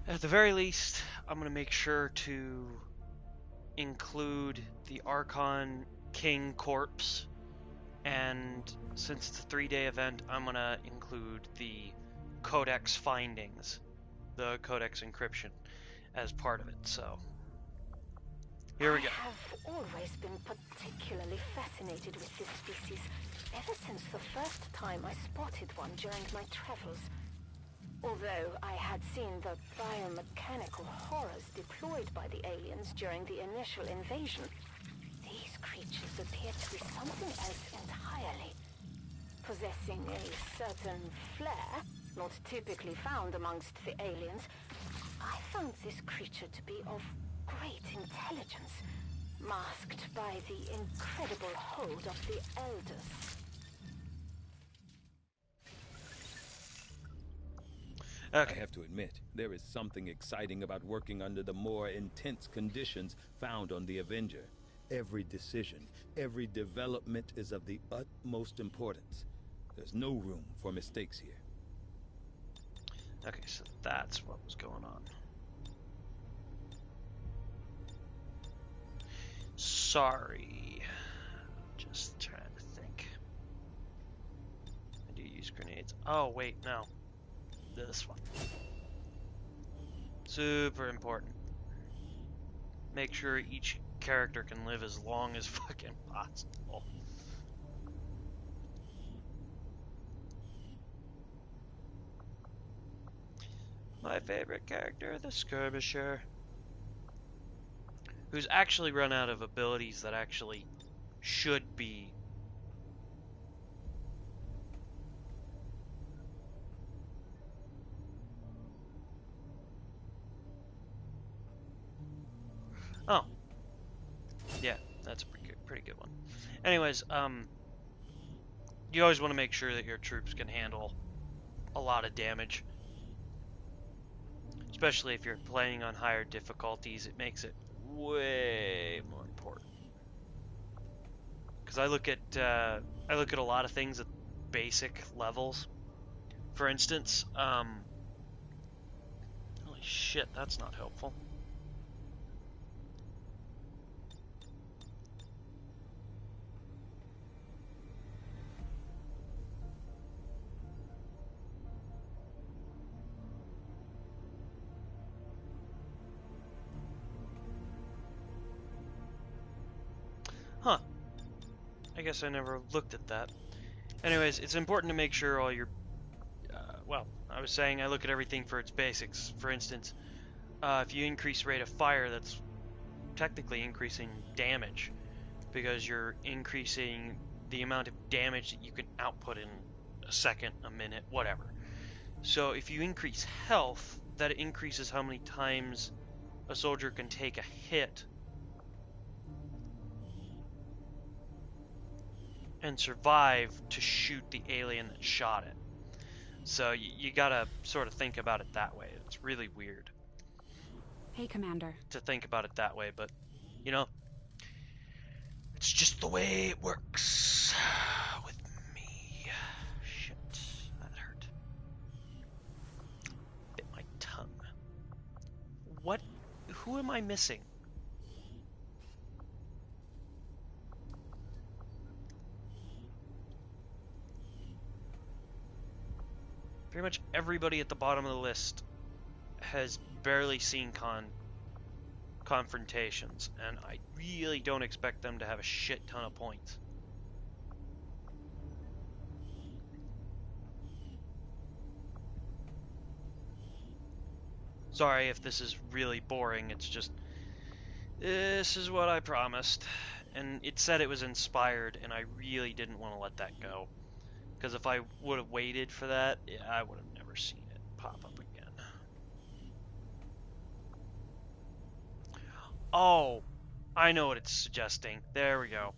At the very least, I'm going to make sure to include the Archon King corpse, and since it's a 3-day event, I'm going to include the Codex findings, the Codex encryption, as part of it. So, here we go. I have always been particularly fascinated with this species, ever since the first time I spotted one during my travels. Although I had seen the biomechanical horrors deployed by the aliens during the initial invasion, these creatures appear to be something else entirely. Possessing a certain flair, not typically found amongst the aliens, I found this creature to be of great intelligence, masked by the incredible hold of the Elders. Okay. I have to admit, there is something exciting about working under the more intense conditions found on the Avenger. Every decision, every development is of the utmost importance. There's no room for mistakes here. Okay, so that's what was going on. Sorry. Just trying to think. I do use grenades. Oh, wait, no. This one. Super important. Make sure each character can live as long as fucking possible. My favorite character, the Skirmisher, who's actually run out of abilities that actually should be Oh. Yeah, that's a pretty good one. Anyways, you always want to make sure that your troops can handle a lot of damage. Especially if you're playing on higher difficulties, it makes it way more important. Because I look at a lot of things at basic levels. For instance, holy shit, that's not helpful. Huh. I guess I never looked at that. Anyways, it's important to make sure all your... well, I was saying I look at everything for its basics. For instance, if you increase rate of fire, that's technically increasing damage, because you're increasing the amount of damage that you can output in a second, a minute, whatever. So if you increase health, that increases how many times a soldier can take a hit and survive to shoot the alien that shot it. So you gotta sort of think about it that way. It's really weird. Hey, Commander. To think about it that way, but, you know, it's just the way it works with me. Shit, that hurt. Bit my tongue. What? Who am I missing? Pretty much everybody at the bottom of the list has barely seen confrontations, and I really don't expect them to have a shit ton of points. Sorry if this is really boring, it's just, this is what I promised. And it said it was inspired, and I really didn't want to let that go. Because if I would have waited for that, I would have never seen it pop up again. Oh, I know what it's suggesting. There we go.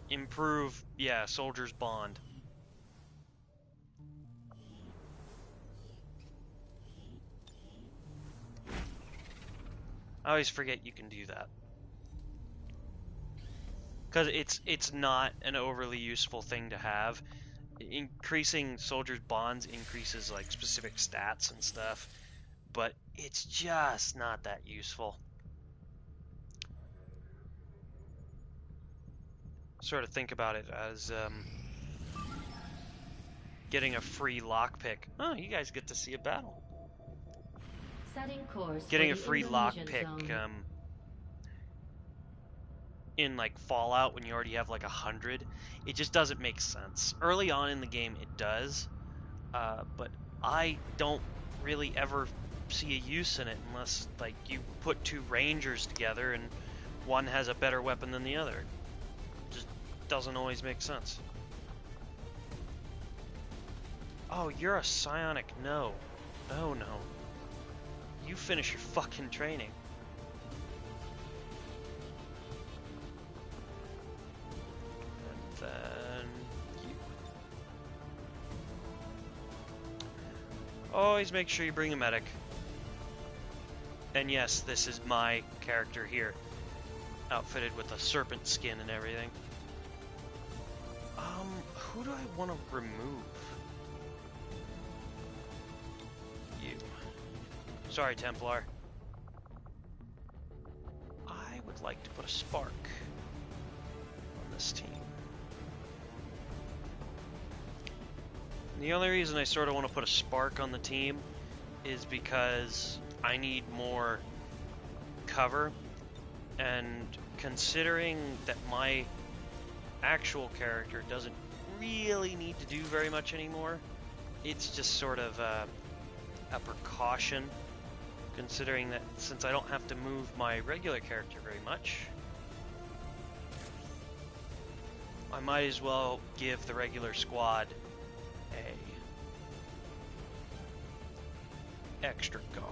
Improve, yeah, soldiers bond. I always forget you can do that. Because it's not an overly useful thing to have. Increasing soldiers' bonds increases like specific stats and stuff, but it's just not that useful. Sort of think about it as getting a free lockpick. Oh, you guys get to see a battle. Setting course Getting a for the free Indonesian lockpick zone. in like Fallout when you already have like 100, it just doesn't make sense. Early on in the game, it does, but I don't really ever see a use in it unless like you put two rangers together and one has a better weapon than the other. It just doesn't always make sense. Oh, you're a psionic. No. Oh no. You finish your fucking training. And then you. Always make sure you bring a medic. And yes, this is my character here, outfitted with a serpent skin and everything. Who do I want to remove? You. Sorry, Templar. I would like to put a spark on this team. And the only reason I sort of want to put a spark on the team is because I need more cover, and considering that my actual character doesn't really need to do very much anymore, it's just sort of a precaution, considering that since I don't have to move my regular character very much, I might as well give the regular squad a extra guard.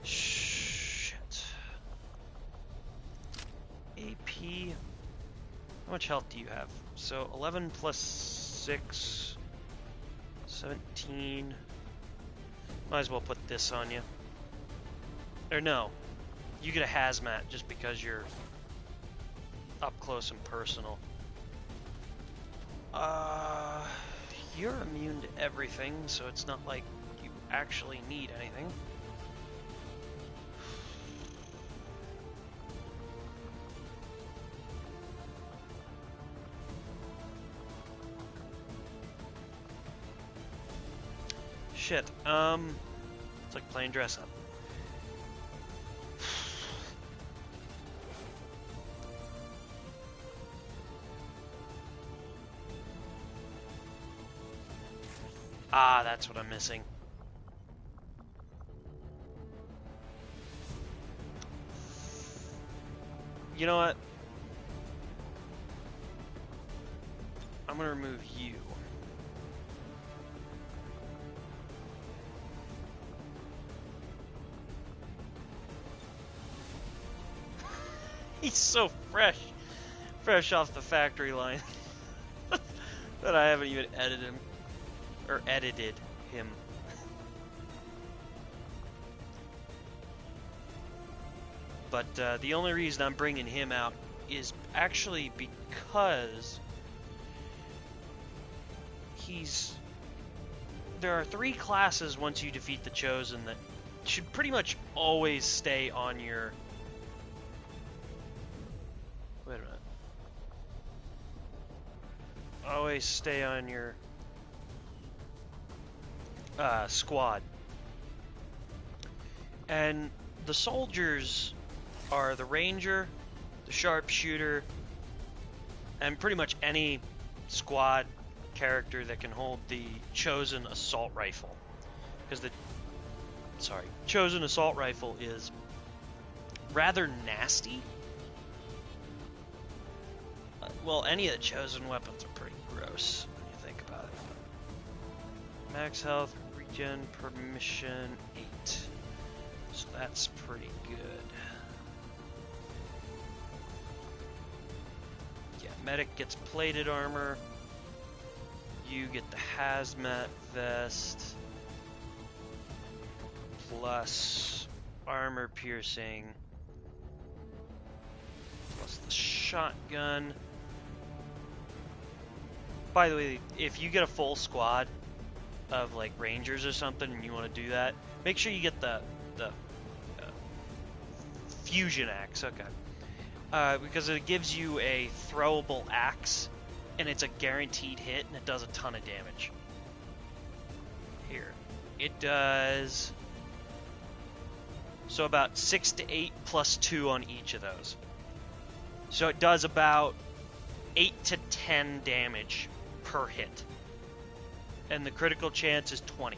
Shit. AP. How much health do you have? So 11 plus 6, 17. Might as well put this on you. Or no, you get a hazmat just because you're up close and personal. You're immune to everything, so it's not like you actually need anything. Shit, it's like playing dress up. Ah, that's what I'm missing. You know what? I'm gonna remove you. He's so fresh off the factory line that I haven't even edited him. But the only reason I'm bringing him out is actually because there are 3 classes once you defeat the Chosen that should pretty much always stay on your... Wait a minute. Always stay on your squad. And the soldiers are the ranger, the sharpshooter, and pretty much any squad character that can hold the chosen assault rifle. Because the chosen assault rifle is rather nasty. Well, any of the chosen weapons are pretty gross when you think about it. Max health, regen, permission 8. So that's pretty good. Yeah, medic gets plated armor. You get the hazmat vest. Plus armor piercing. Plus the shotgun. By the way, if you get a full squad of like rangers or something and you want to do that, make sure you get the fusion axe. Okay. Because it gives you a throwable axe, and it's a guaranteed hit, and it does a ton of damage. Here. It does... So about 6 to 8 plus 2 on each of those. So it does about 8 to 10 damage per hit. And the critical chance is 20.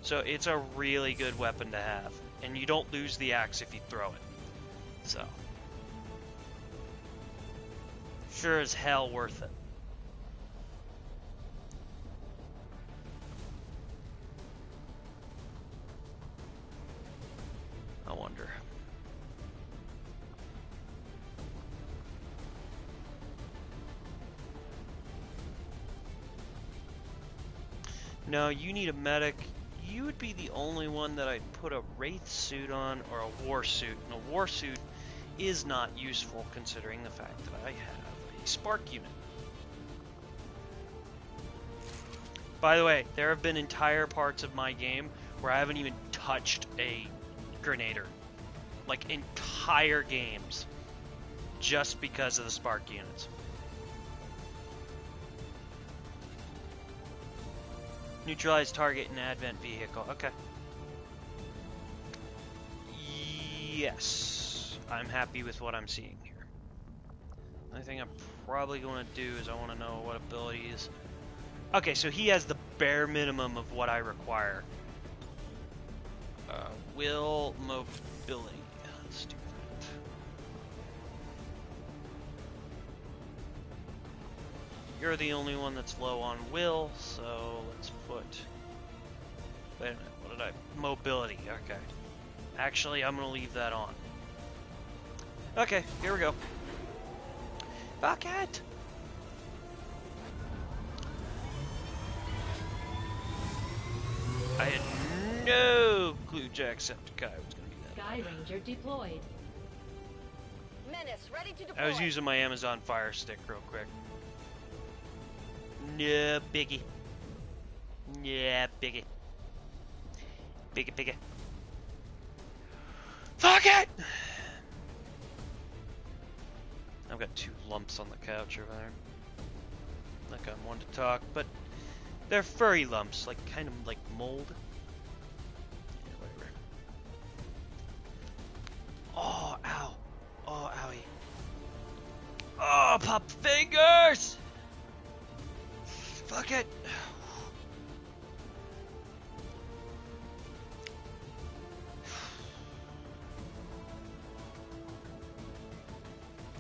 So it's a really good weapon to have. And you don't lose the axe if you throw it. So... sure as hell worth it. I wonder. No, you need a medic. You would be the only one that I'd put a wraith suit on or a war suit. And a war suit is not useful considering the fact that I have a spark unit. By the way, there have been entire parts of my game where I haven't even touched a grenader. Like entire games. Just because of the spark units. Neutralize target in advent vehicle. Okay. Yes. I'm happy with what I'm seeing here. The thing I'm probably going to do is I want to know what abilities. Okay, so he has the bare minimum of what I require. Will mobility. Let's do that. You're the only one that's low on will, so let's put... Wait a minute, what did I... Mobility, okay. Actually, I'm going to leave that on. Okay, here we go. Fuck it! I had no clue Jacksepticeye was going to be that. Sky Ranger deployed. Menace, ready to deploy. I was using my Amazon Fire Stick real quick. No biggie. Yeah, biggie. Biggie. Fuck it! I've got 2 lumps on the couch over there. Like I'm one to talk, but they're furry lumps, like kind of like mold. Yeah, whatever. Oh, ow. Oh, owie. Oh, pop fingers! Fuck it.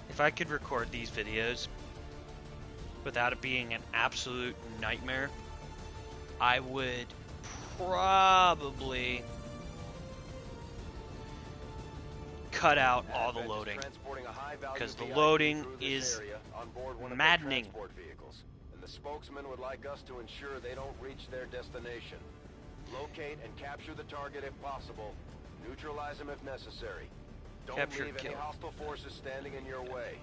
If I could record these videos without it being an absolute nightmare, I would probably cut out all the loading, because the loading is maddening. And the spokesman would like us to ensure they don't reach their destination. Locate and capture the target if possible. Neutralize them if necessary. Don't Capture, leave kill. any hostile forces standing in your way.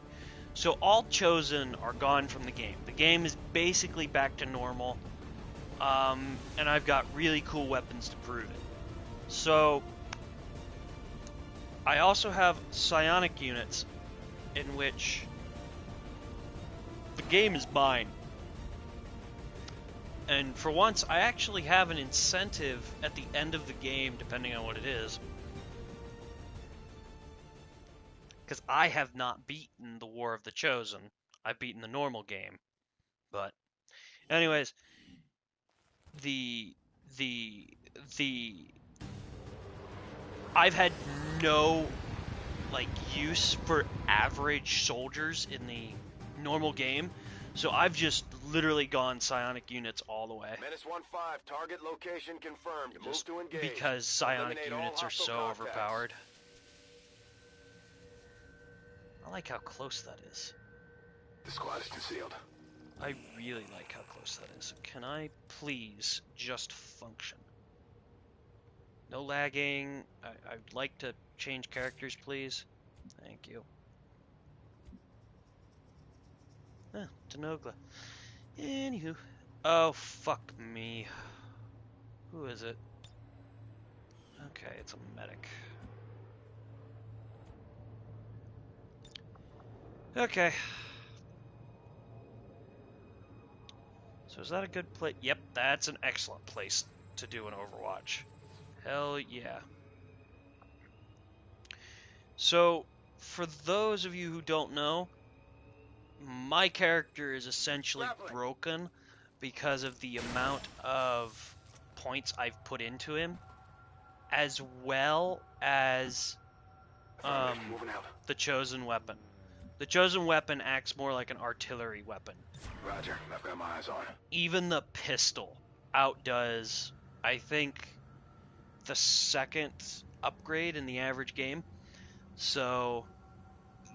So all chosen are gone from the game. The game is basically back to normal. And I've got really cool weapons to prove it. So I also have psionic units in which the game is mine. And for once, I actually have an incentive at the end of the game, depending on what it is. Because I have not beaten the War of the Chosen. I've beaten the normal game. But anyways, I've had no like use for average soldiers in the normal game, so I've just literally gone psionic units all the way. Menace 1-5, target location confirmed. Move Just to engage. because psionic Eliminate all units are hostile so contacts. overpowered. I like how close that is. The squad is concealed. I really like how close that is. Can I please just function? No lagging. I'd like to change characters, please. Thank you. Ah, Denogla. Anywho. Oh, fuck me. Who is it? Okay, it's a medic. Okay. So is that a good place? Yep, that's an excellent place to do an Overwatch. Hell yeah. So, for those of you who don't know, my character is essentially broken because of the amount of points I've put into him, as well as the chosen weapon. The chosen weapon acts more like an artillery weapon. Roger, I've got my eyes on it. Even the pistol outdoes, I think, the second upgrade in the average game. So,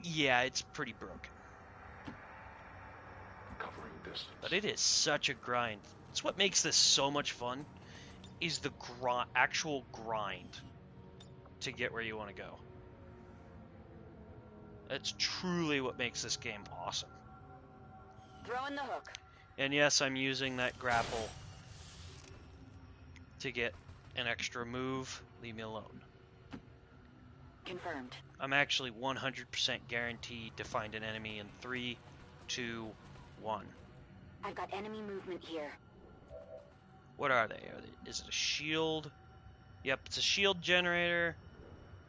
yeah, it's pretty broken. Covering distance. But it is such a grind. It's what makes this so much fun, is the actual grind to get where you want to go. That's truly what makes this game awesome. Throw in the hook. And yes, I'm using that grapple to get an extra move. Leave me alone. Confirmed. I'm actually 100% guaranteed to find an enemy in 3, 2, 1. I've got enemy movement here. What are they? Is it a shield? Yep, it's a shield generator.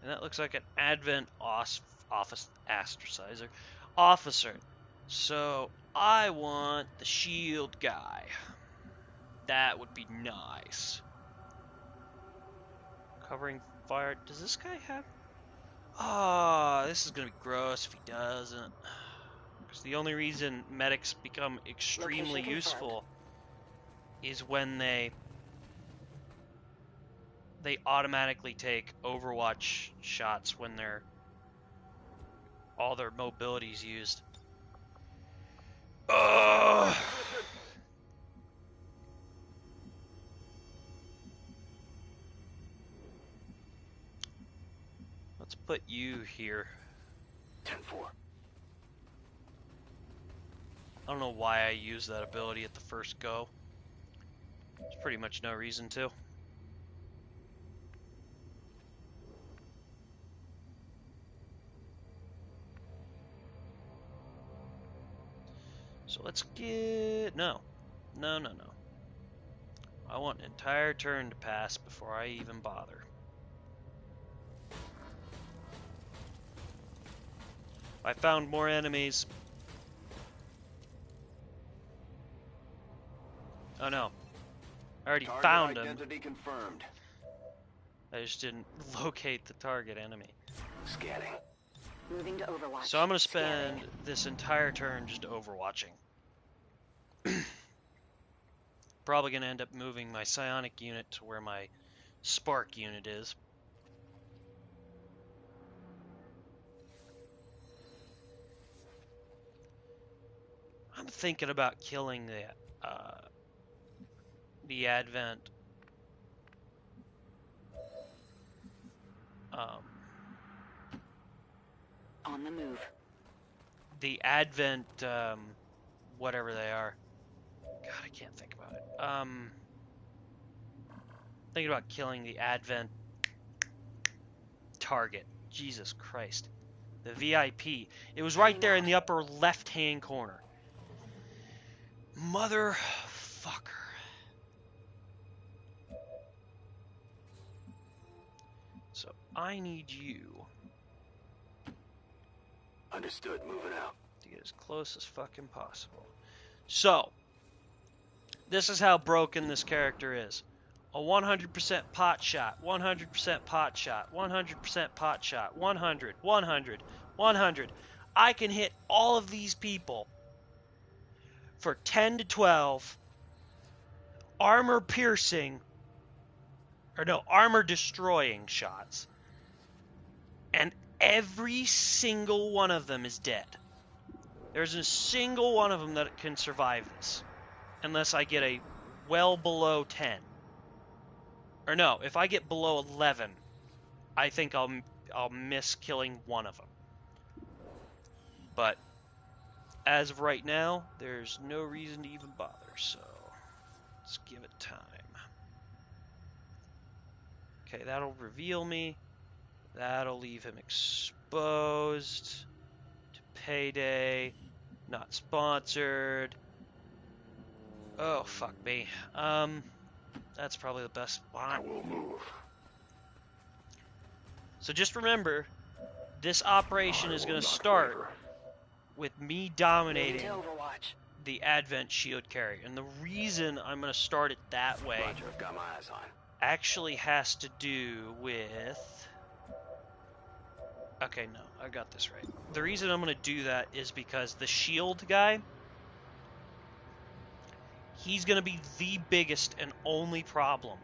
And that looks like an Advent office ostracizer. Officer. So, I want the shield guy. That would be nice. Covering fire. Does this guy have... Oh, this is going to be gross if he doesn't. Because the only reason medics become extremely useful is when they automatically take Overwatch shots when all their mobility's used. Ugh. Let's put you here. 10-4. I don't know why I used that ability at the first go. There's pretty much no reason to. So let's get... No. No. I want an entire turn to pass before I even bother. I found more enemies. Oh no. I already found them. Target identity confirmed. I just didn't locate the target enemy. Scanning. Moving to Overwatch. So I'm going to spend this entire turn just overwatching. Probably going to end up moving my psionic unit to where my spark unit is. I'm thinking about killing the Advent on the move. The Advent whatever they are. God, I can't think about it. Thinking about killing the Advent target. Jesus Christ. The VIP. It was right there in the upper left-hand corner. Motherfucker. So I need you. Understood. Moving out. To get as close as fucking possible. So, this is how broken this character is. A 100% pot shot, 100% pot shot, 100% pot shot, 100, 100, 100. I can hit all of these people for 10 to 12 armor piercing, or no, armor destroying shots. And every single one of them is dead. There's a single one of them that can survive this. Unless I get a well below 10. Or no, if I get below 11, I think I'll miss killing one of them. But as of right now, there's no reason to even bother, so let's give it time. Okay, that'll reveal me. That'll leave him exposed to payday. Not sponsored. Oh, fuck me. That's probably the best spot. I will move. So just remember, this operation is going to start with me dominating Overwatch. the Advent shield carrier. And the reason I'm going to start it that way Roger, I've got my eyes on. actually has to do with... Okay, no, I got this right. The reason I'm going to do that is because the shield guy, he's going to be the biggest and only problem.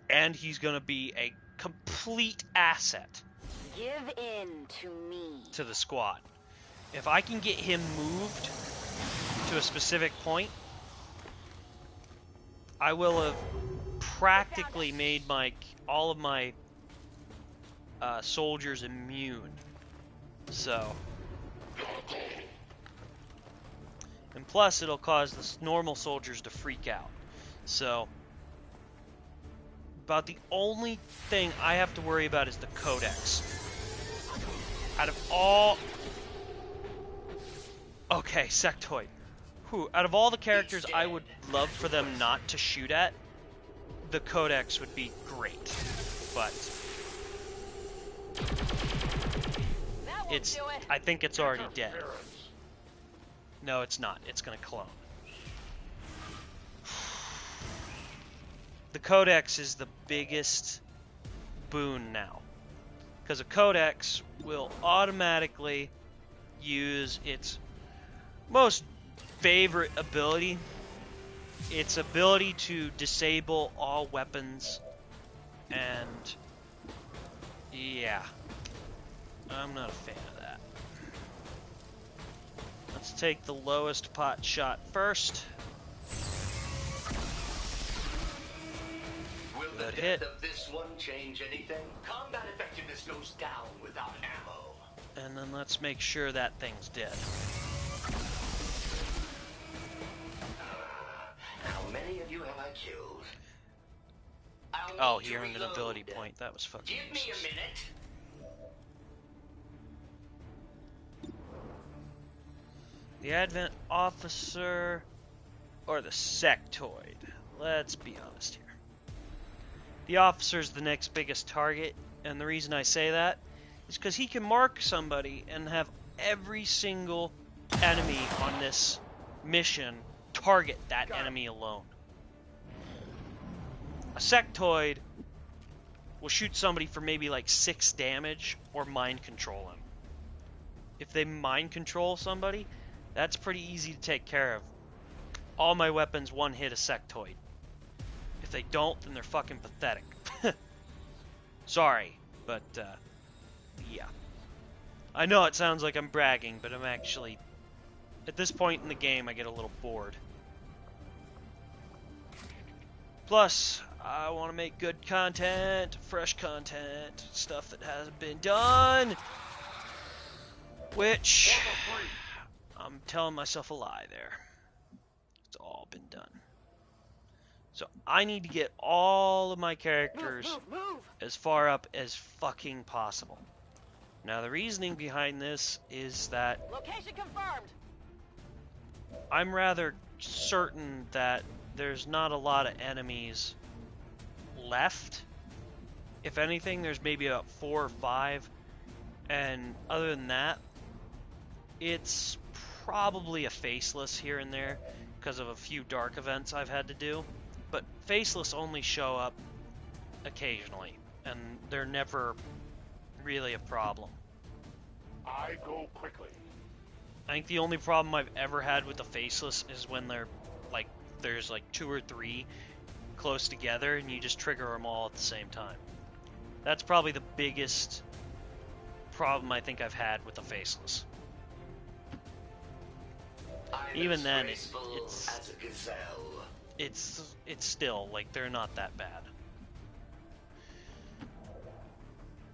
And he's going to be a complete asset Give in to me. to the squad. If I can get him moved to a specific point, I will have practically made all of my soldiers immune. So, and plus it'll cause the normal soldiers to freak out. So, about the only thing I have to worry about is the codex. Out of all... Okay, sectoid. Whew, out of all the characters I would love for them not to shoot at, the codex would be great. But... I think it's already dead. No, it's not. It's gonna clone. The codex is the biggest boon now. Because a codex will automatically use its most favorite ability. Its ability to disable all weapons. And... yeah. I'm not a fan of that. Let's take the lowest pot shot first. Will the Good death hit. of this one change anything? Combat effectiveness goes down without ammo. And then let's make sure that thing's dead. How many of you have I killed? Oh, he earned an ability point. That was fucking Give me useless. a minute. The Advent Officer or the Sectoid? Let's be honest here. The Officer's the next biggest target, and the reason I say that is because he can mark somebody and have every single enemy on this mission target that enemy alone. A Sectoid will shoot somebody for maybe like 6 damage or mind control him. If they mind control somebody, that's pretty easy to take care of. All my weapons one-hit a sectoid. If they don't, then they're fucking pathetic. Sorry, but, yeah. I know it sounds like I'm bragging, but I'm actually... At this point in the game, I get a little bored. Plus, I want to make good content, fresh content, stuff that hasn't been done. Which... I'm telling myself a lie there. It's all been done. So I need to get all of my characters as far up as fucking possible. Now the reasoning behind this is that Location confirmed. I'm rather certain that there's not a lot of enemies left. If anything, there's maybe about 4 or 5. And other than that, it's probably a faceless here and there because of a few dark events I've had to do. But faceless only show up occasionally, and they're never really a problem. I go quickly. I think the only problem I've ever had with the faceless is when there's like 2 or 3 close together and you just trigger them all at the same time. That's probably the biggest problem I think I've had with the faceless. Even then, it's still like they're not that bad.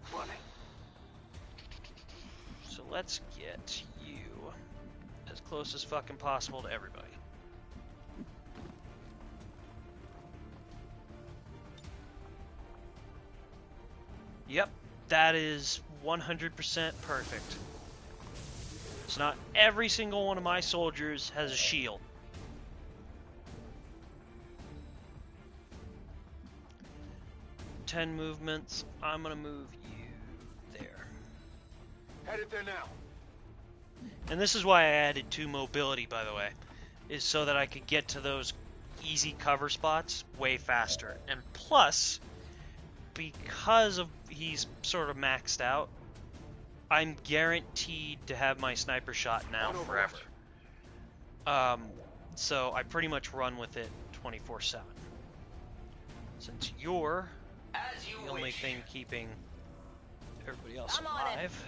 Funny. So let's get you as close as fucking possible to everybody. Yep, that is 100% perfect. So not every single one of my soldiers has a shield. Ten movements. I'm gonna move you there. Headed there now. And this is why I added 2 mobility, by the way, is so that I could get to those easy cover spots way faster. And plus, because of he's sort of maxed out, I'm guaranteed to have my sniper shot now forever. So I pretty much run with it 24/7. Since you're the only thing keeping everybody else alive.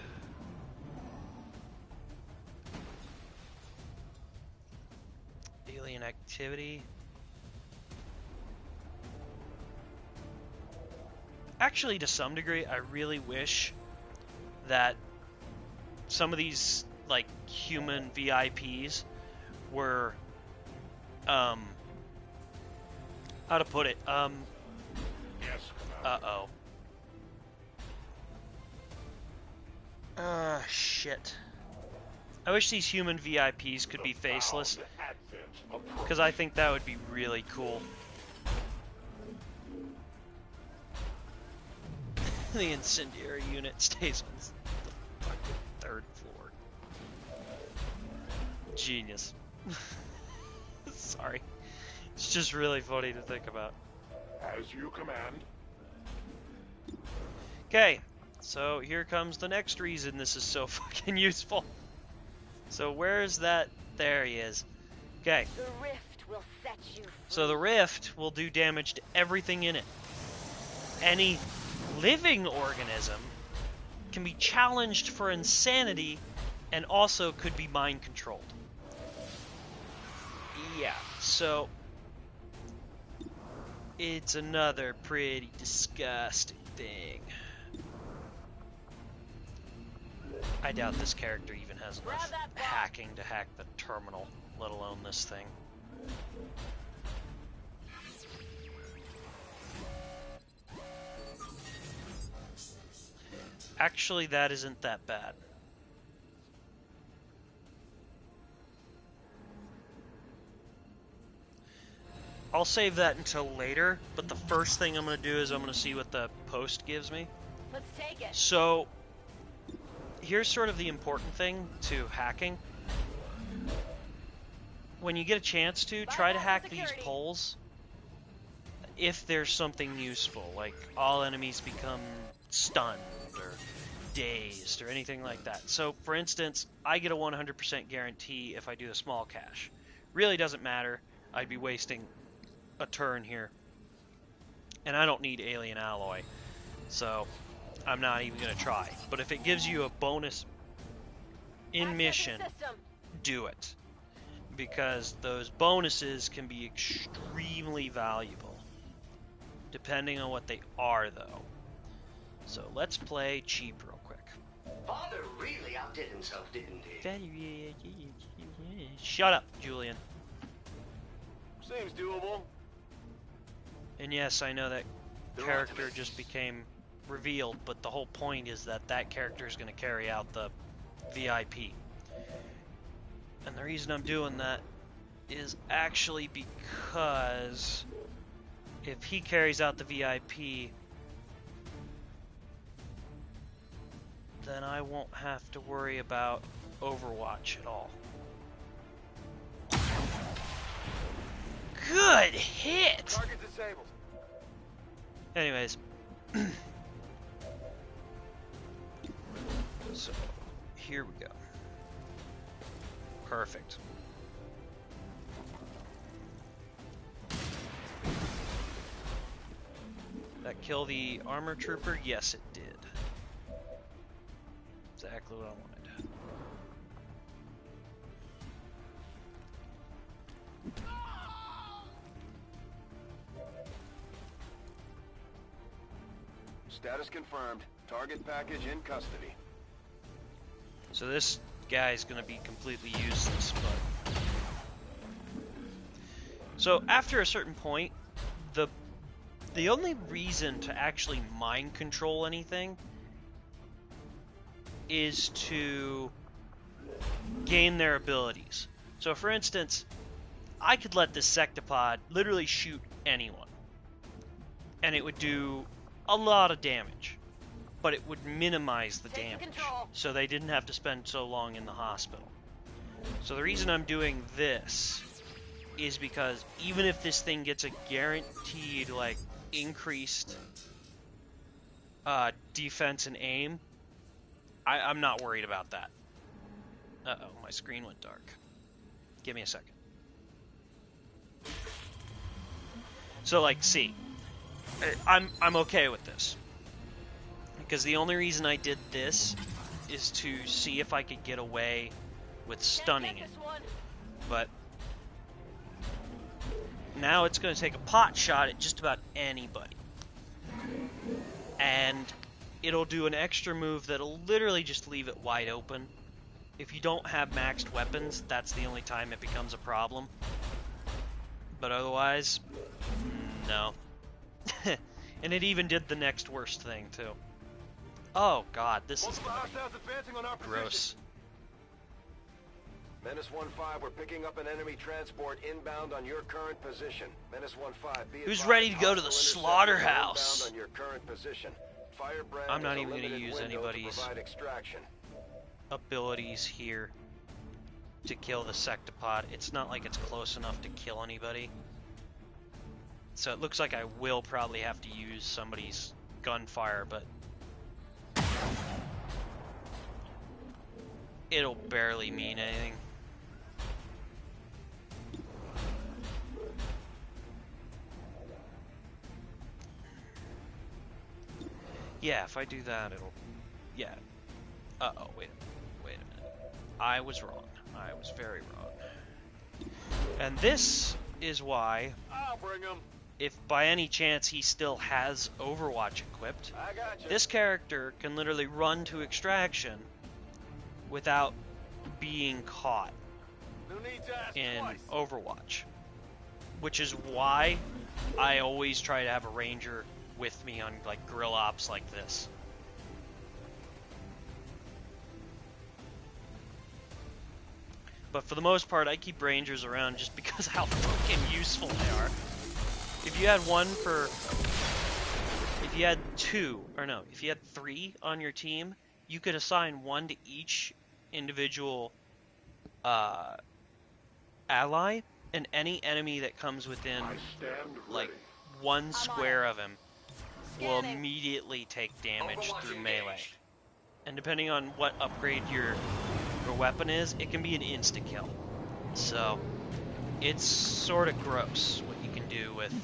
Alien activity. Actually, to some degree, I really wish that some of these, like, human VIPs were, how to put it, Yes, uh-oh. Shit. I wish these human VIPs could be faceless, because I think that would be really cool. The incendiary unit stays on the fucking 3rd floor. Genius. Sorry. It's just really funny to think about. As you command. Okay, so here comes the next reason this is so fucking useful. So where's that? There he is. Okay. The rift will set you free. So the rift will do damage to everything in it. Any living organism can be challenged for insanity and also could be mind controlled. Yeah, so it's another pretty disgusting thing. I doubt this character even has enough hacking to hack the terminal, let alone this thing. Actually, that isn't that bad. I'll save that until later, but the first thing I'm going to do is I'm going to see what the post gives me. Let's take it. So, here's sort of the important thing to hacking. When you get a chance to, try to hack these poles if there's something useful, like all enemies become stunned or dazed or anything like that. So, for instance, I get a 100% guarantee if I do the small cache. Really doesn't matter. I'd be wasting a turn here. And I don't need alien alloy, so I'm not even going to try. But if it gives you a bonus in mission, do it. Because those bonuses can be extremely valuable. Depending on what they are, though. So let's play cheap real quick. Father really outdid himself, didn't he? Shut up, Julian. Seems doable. And yes, I know that character just became revealed, but the whole point is that that character is going to carry out the VIP. And the reason I'm doing that is actually because if he carries out the VIP, then I won't have to worry about Overwatch at all. Good hit! Target disabled. Anyways. So, here we go. Perfect. That kill the armor trooper? Yes, it did. Exactly what I wanted. Status confirmed. Target package in custody. So this guy's going to be completely useless, but... So after a certain point, the only reason to actually mind control anything is to gain their abilities. So for instance, I could let this sectopod literally shoot anyone, and it would do a lot of damage, but it would minimize the damage, so they didn't have to spend so long in the hospital. So the reason I'm doing this is because even if this thing gets a guaranteed, like, increased defense and aim, I'm not worried about that. Uh-oh, my screen went dark. Give me a second. So, like, see, I'm okay with this, because the only reason I did this is to see if I could get away with stunning it. But now it's going to take a pot shot at just about anybody, and it'll do an extra move that'll literally just leave it wide open. If you don't have maxed weapons, that's the only time it becomes a problem. But otherwise, no. And it even did the next worst thing, too. Oh, God, this is gonna be gross. Menace 1-5, we're picking up an enemy transport inbound on your current position. Menace 1-5, be Who's advised, ready to go to the hostile slaughterhouse? inbound on your current position. Firebrand I'm not has a even going to limited use window to anybody's provide extraction. abilities here to kill the sectopod. It's not like it's close enough to kill anybody. So it looks like I will probably have to use somebody's gunfire, but it'll barely mean anything. Yeah, if I do that, it'll... Yeah. Uh-oh, wait a minute. I was wrong. I was very wrong. And this is why, I'll bring him. if by any chance he still has Overwatch equipped, I got you. this character can literally run to extraction without being caught Who needs ass in twice? Overwatch. Which is why I always try to have a ranger with me on, like, grill ops like this. But for the most part, I keep rangers around just because of how fucking useful they are. If you had one for... If you had two, or no, if you had 3 on your team, you could assign 1 to each individual ally, and any enemy that comes within, I stand like, ready. 1 square of him will immediately take damage Overwatch through engaged. melee. And depending on what upgrade your weapon is, it can be an insta-kill. So, it's sort of gross what you can do with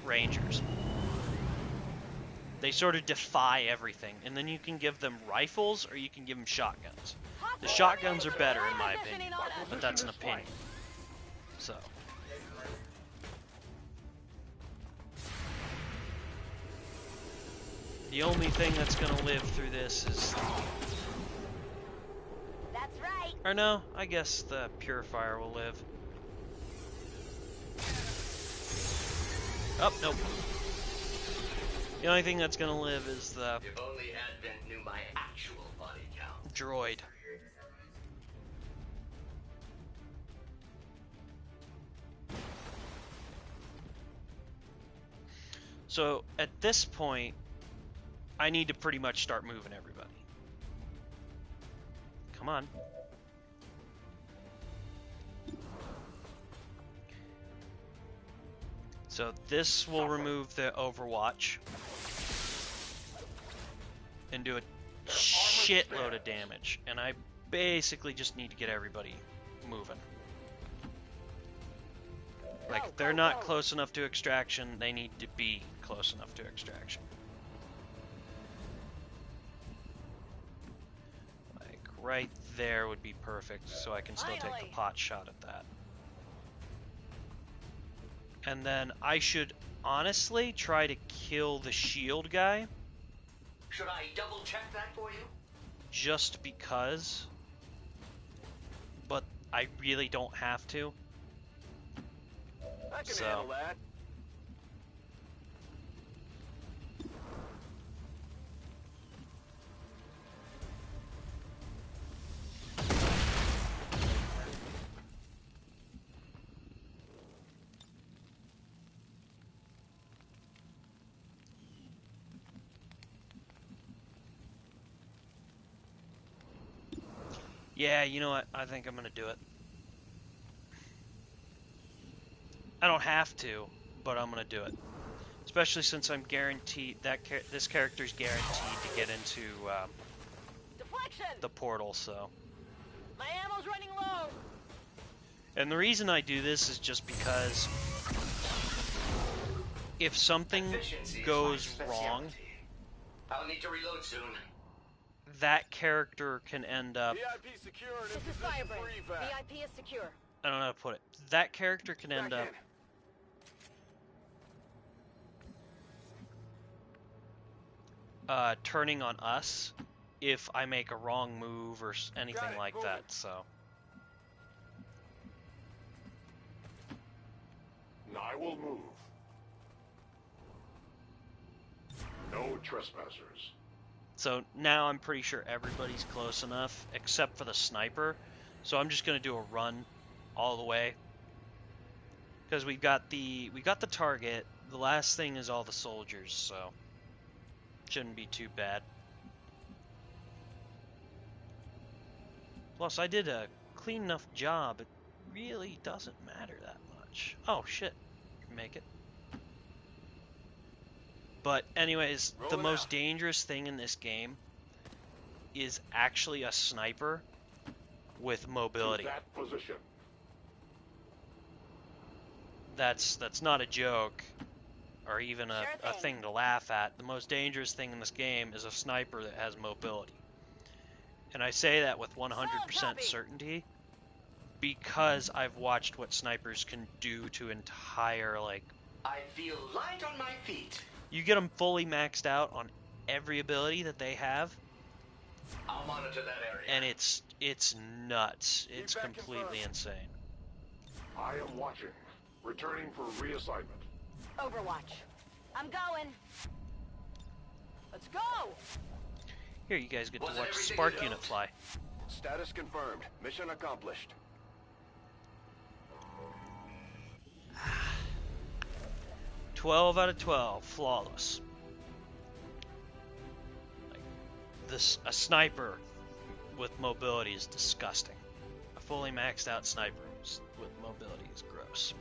rangers. They sort of defy everything, and then you can give them rifles or you can give them shotguns. The shotguns are better in my opinion, but that's an opinion. So. The only thing that's gonna live through this is... That's right. Or no, I guess the purifier will live. Oh, nope. The only thing that's gonna live is the If only Advent knew my actual body count. droid. So, at this point, I need to pretty much start moving everybody. Come on. So this will remove the Overwatch and do a shitload of damage. And I basically just need to get everybody moving. Like, they're not close enough to extraction, they need to be close enough to extraction. Like, right there would be perfect, so I can still take the pot shot at that. And then I should honestly try to kill the shield guy. Should I double check that for you? just because, but I really don't have to. I can So. handle that. Yeah, you know what? I think I'm gonna do it. I don't have to, but I'm gonna do it. Especially since I'm guaranteed that this character's guaranteed to get into Deflection! the portal. So, My ammo's running low! and the reason I do this is just because if something Efficiency is goes my wrong, specialty. I'll need to reload soon. that character can end up. VIP secure and in This is position Firebrand. for evac. VIP is secure. I don't know how to put it. That character can end Back up in. turning on us if I make a wrong move or anything it, like moving. that. So, I will move. No trespassers. so now I'm pretty sure everybody's close enough except for the sniper. So I'm just gonna do a run all the way because we got the target. The last thing is all the soldiers, so shouldn't be too bad. Plus, I did a clean enough job. It really doesn't matter that much. Oh shit, make it. But anyways, the Rolling most out. dangerous thing in this game is actually a sniper with mobility. To that position. That's not a joke or even a Sure thing. thing to laugh at. The most dangerous thing in this game is a sniper that has mobility. And I say that with 100% certainty because I've watched what snipers can do to entire, like, I feel light on my feet. you get them fully maxed out on every ability that they have, I'll monitor that area. and it's nuts. It's back in completely front. insane. I am watching. Returning for reassignment. Overwatch. I'm going. Let's go! Here, you guys get to Was it watch everything Spark you Unit hoped? fly. Status confirmed. Mission accomplished. 12 out of 12, flawless. Like, a sniper with mobility is disgusting. A fully maxed out sniper with mobility is gross.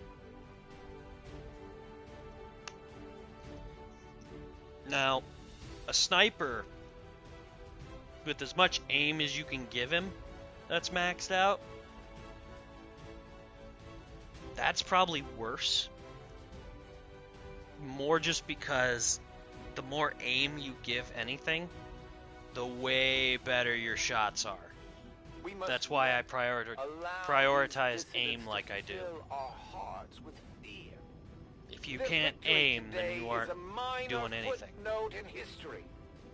Now, a sniper with as much aim as you can give him that's maxed out, that's probably worse. More just because the more aim you give anything, the way better your shots are. We must That's why I allow prioritize these aim dissidents like to I do. fill our hearts with fear. If you The can't victory aim, then today you is aren't a minor doing anything. footnote in history.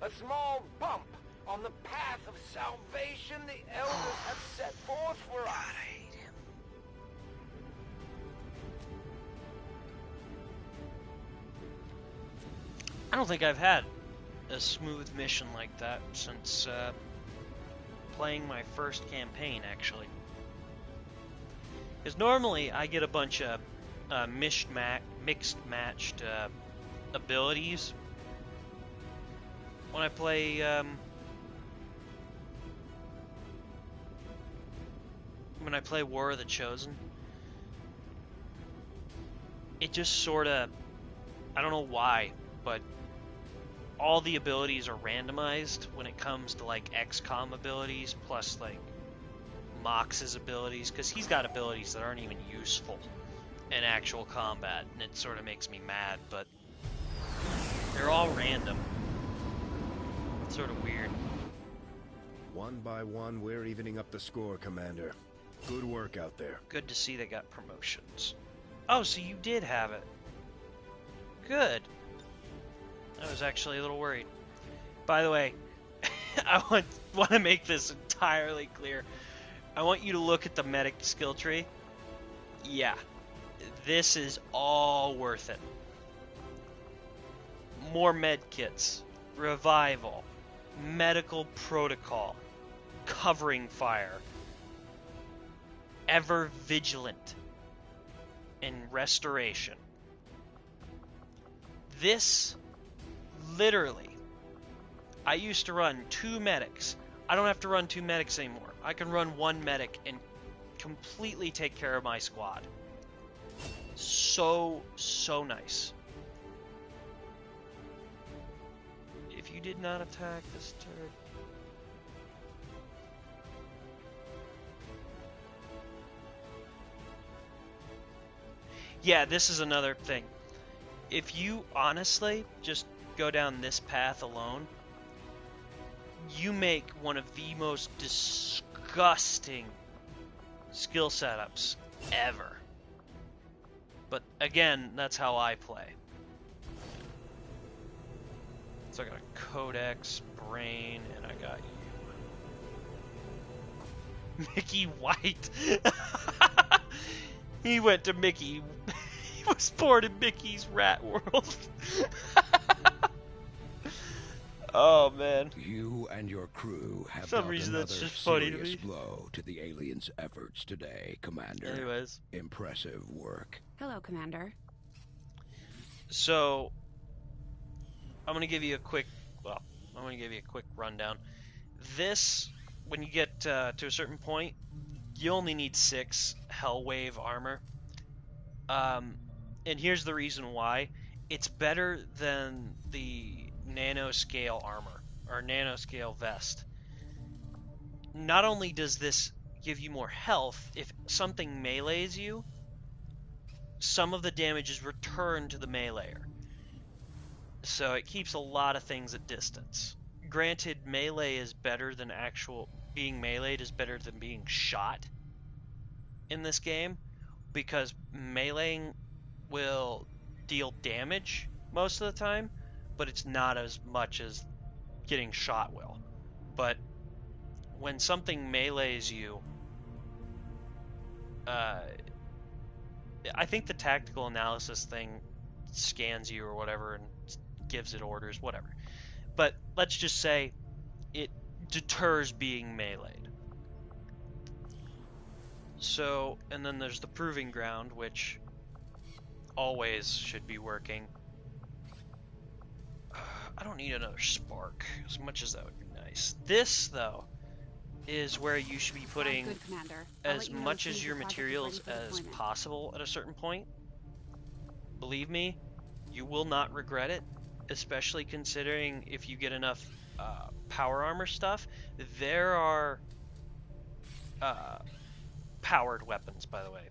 A small bump on the path of salvation the elders have set forth for us. God, I hate him. I don't think I've had a smooth mission like that since playing my first campaign, actually. Because normally I get a bunch of mixed matched abilities when I play War of the Chosen. It just sort of, I don't know why, but all the abilities are randomized when it comes to like XCOM abilities plus like Mox's abilities, because he's got abilities that aren't even useful in actual combat, and it sort of makes me mad, but they're all random. It's sort of weird. One by one, we're evening up the score, Commander. Good work out there. Good to see they got promotions. Oh, so you did have it. Good. I was actually a little worried. By the way, I want to make this entirely clear. I want you to look at the medic skill tree. Yeah, this is all worth it. More med kits, revival, medical protocol, covering fire, ever vigilant, and restoration. This, literally, I used to run 2 medics. I don't have to run 2 medics anymore. I can run 1 medic and completely take care of my squad. So nice. If you did not attack this turret... Yeah, this is another thing. If you honestly just go down this path alone, you make one of the most disgusting skill setups ever. But again, that's how I play. So I got a Codex, Brain, and I got you. Mickey White. He went to Mickey. He was born in Mickey's Rat World. Oh man. You and your crew have For some dealt reason another that's just funny to serious me. blow to the aliens' efforts today, Commander. Anyways. Impressive work. Hello, Commander. So, I'm going to give you a quick rundown. This, when you get to a certain point, you only need 6 Hellwave armor. And here's the reason why. It's better than the nanoscale armor, or nanoscale vest. Not only does this give you more health, if something melees you, some of the damage is returned to the meleeer. So it keeps a lot of things at distance. Granted, melee is better than being meleeed is better than being shot in this game, because meleeing will deal damage most of the time, but it's not as much as getting shot will. But when something melees you, I think the tactical analysis thing scans you or whatever and gives it orders, whatever. But let's just say it deters being meleeed. So, and then there's the Proving Ground, which always should be working. I don't need another spark, as much as that would be nice. This, though, is where you should be putting as much as your materials as possible at a certain point. Believe me, you will not regret it, especially considering if you get enough power armor stuff. There are powered weapons, by the way.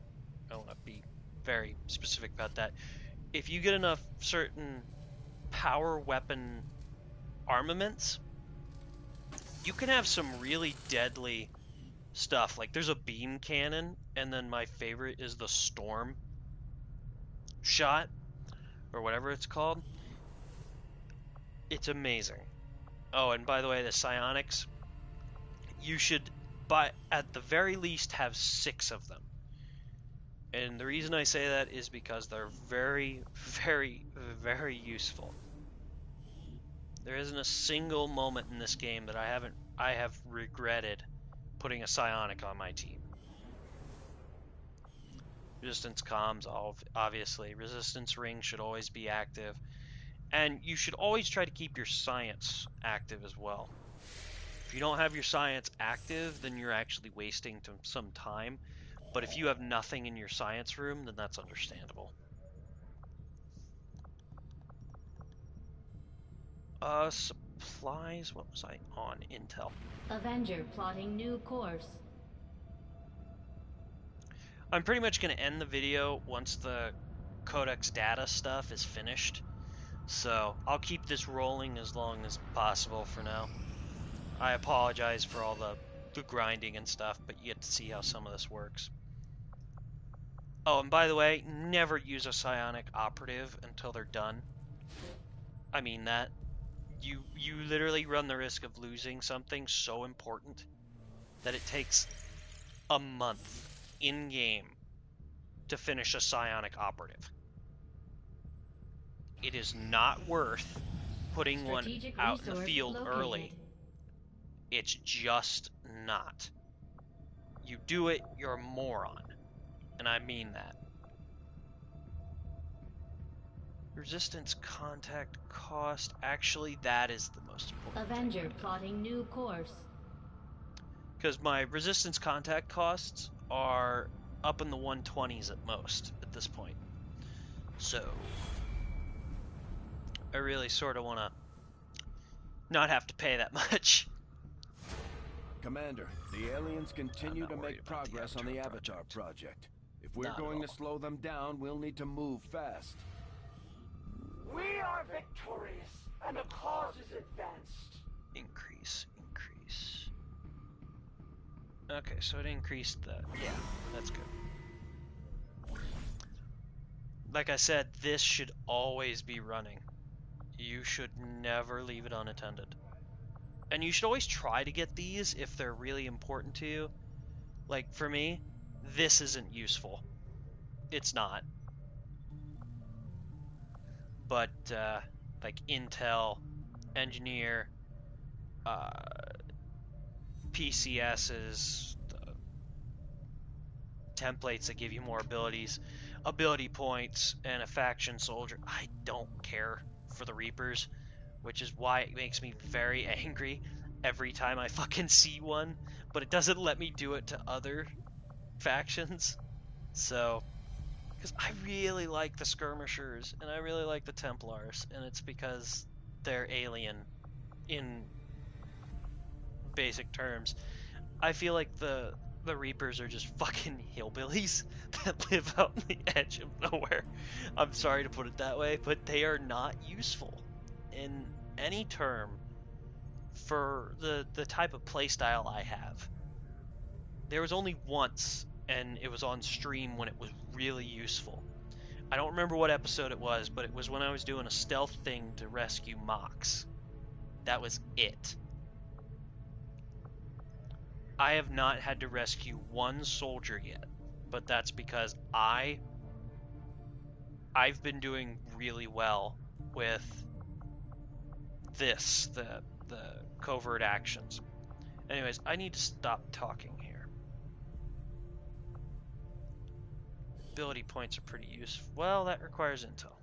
I want to be very specific about that. If you get enough certain power weapon armaments, you can have some really deadly stuff. Like there's a beam cannon, and then my favorite is the storm shot, or whatever it's called. It's amazing. Oh, and by the way, the psionics, you should, at the very least, have 6 of them. And the reason I say that is because they're very, very, very useful. There isn't a single moment in this game that I have regretted putting a psionic on my team. Resistance comms, obviously. Resistance ring should always be active. And you should always try to keep your science active as well. If you don't have your science active, then you're actually wasting some time. But if you have nothing in your science room, then that's understandable. Supplies, what was I on? Intel. Avenger plotting new course. I'm pretty much going to end the video once the Codex data stuff is finished. So I'll keep this rolling as long as possible for now. I apologize for all the grinding and stuff, but you get to see how some of this works. Oh, and by the way, never use a psionic operative until they're done. I mean that. You literally run the risk of losing something so important that it takes a month in-game to finish a psionic operative. It is not worth putting one Strategic out in the resource field located. early. It's just not. You do it, you're a moron. And I mean that. Resistance contact cost. Actually, that is the most important Avenger thing. plotting new course. Because my resistance contact costs are up in the 120s at most at this point. So, I really sort of want to not have to pay that much. Commander, the aliens continue to make about the progress on the Avatar Avatar project. If we're Not at going to all. slow them down, we'll need to move fast. We are victorious, and the cause is advanced. Increase. Okay, so it increased the... Yeah, that's good. Like I said, this should always be running. You should never leave it unattended. And you should always try to get these if they're really important to you. Like, for me, this isn't useful. It's not. But, like, Intel, Engineer, PCSs, templates that give you more abilities, ability points, and a faction soldier. I don't care for the Reapers, which is why it makes me very angry every time I fucking see one, but it doesn't let me do it to other factions. So, because I really like the Skirmishers, and I really like the Templars, and it's because they're alien in basic terms. I feel like the Reapers are just fucking hillbillies that live out on the edge of nowhere. I'm sorry to put it that way, but they are not useful in any term for the type of playstyle I have. There was only once, and it was on stream when it was really useful. I don't remember what episode it was, but it was when I was doing a stealth thing to rescue Mox. That was it. I have not had to rescue one soldier yet, but that's because I've been doing really well with this, the covert actions. Anyways, I need to stop talking here. Ability points are pretty useful. Well, that requires intel.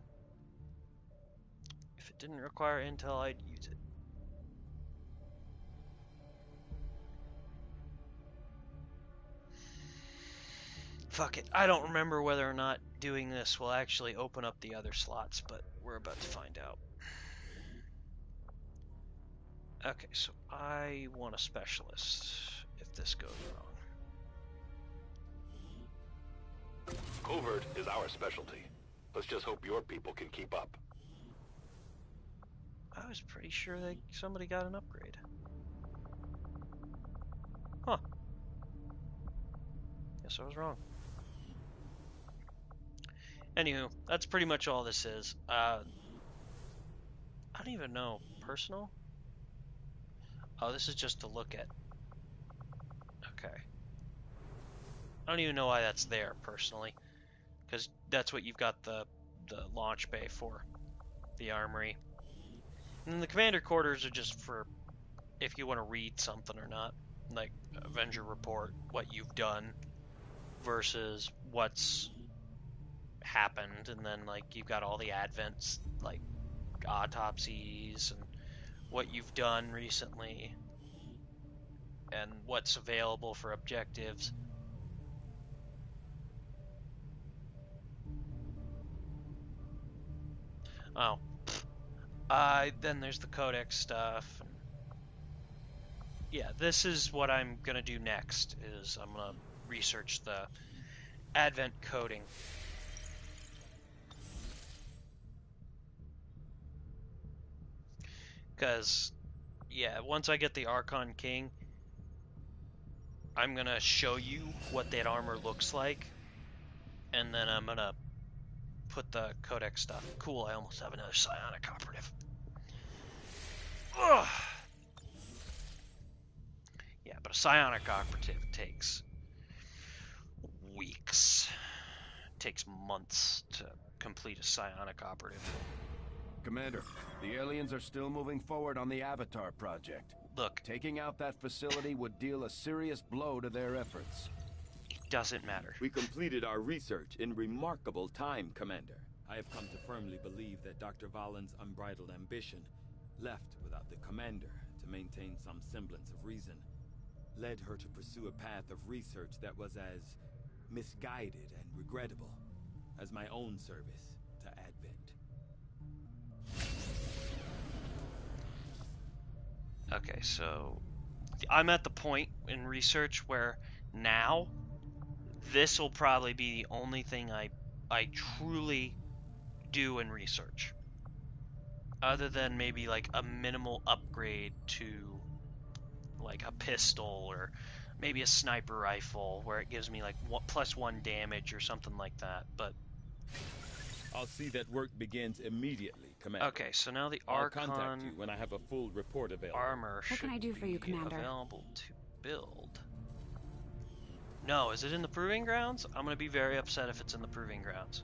If it didn't require intel, I'd use it. Fuck it. I don't remember whether or not doing this will actually open up the other slots, but we're about to find out. Okay, so I want a specialist if this goes wrong. Covert is our specialty. Let's just hope your people can keep up. I was pretty sure somebody got an upgrade. Huh. Guess I was wrong. Anywho, that's pretty much all this is. I don't even know. Personal? Oh, this is just to look at. Okay. I don't even know why that's there, personally. Because that's what you've got the launch bay for. The armory. And then the commander quarters are just for if you want to read something or not. Like Avenger report, what you've done versus what's happened. And then like you've got all the advents, like autopsies and what you've done recently and what's available for objectives. Oh. Then there's the codex stuff. Yeah, this is what I'm going to do next, is I'm going to research the advent coding. Because, yeah, once I get the Archon King, I'm going to show you what that armor looks like. And then I'm going to put the codex stuff. Cool, I almost have another psionic operative. Ugh. Yeah, but a psionic operative takes weeks. Takes months to complete a psionic operative. Commander, the aliens are still moving forward on the Avatar project. Look, Taking out that facility would deal a serious blow to their efforts. it doesn't matter. We completed our research in remarkable time, Commander. I have come to firmly believe that Dr. Valen's unbridled ambition, left without the Commander to maintain some semblance of reason, led her to pursue a path of research that was as misguided and regrettable as my own service to Advent. Okay, so I'm at the point in research where now this will probably be the only thing I truly do in research. Other than maybe like a minimal upgrade to like a pistol or maybe a sniper rifle where it gives me like +1 damage or something like that. But I'll see that work begins immediately, Commander. okay, so now the I'll Archon contact you when I have a full report available. armor What can I do for you, Commander? available to build. No, is it in the Proving Grounds? I'm gonna be very upset if it's in the Proving Grounds.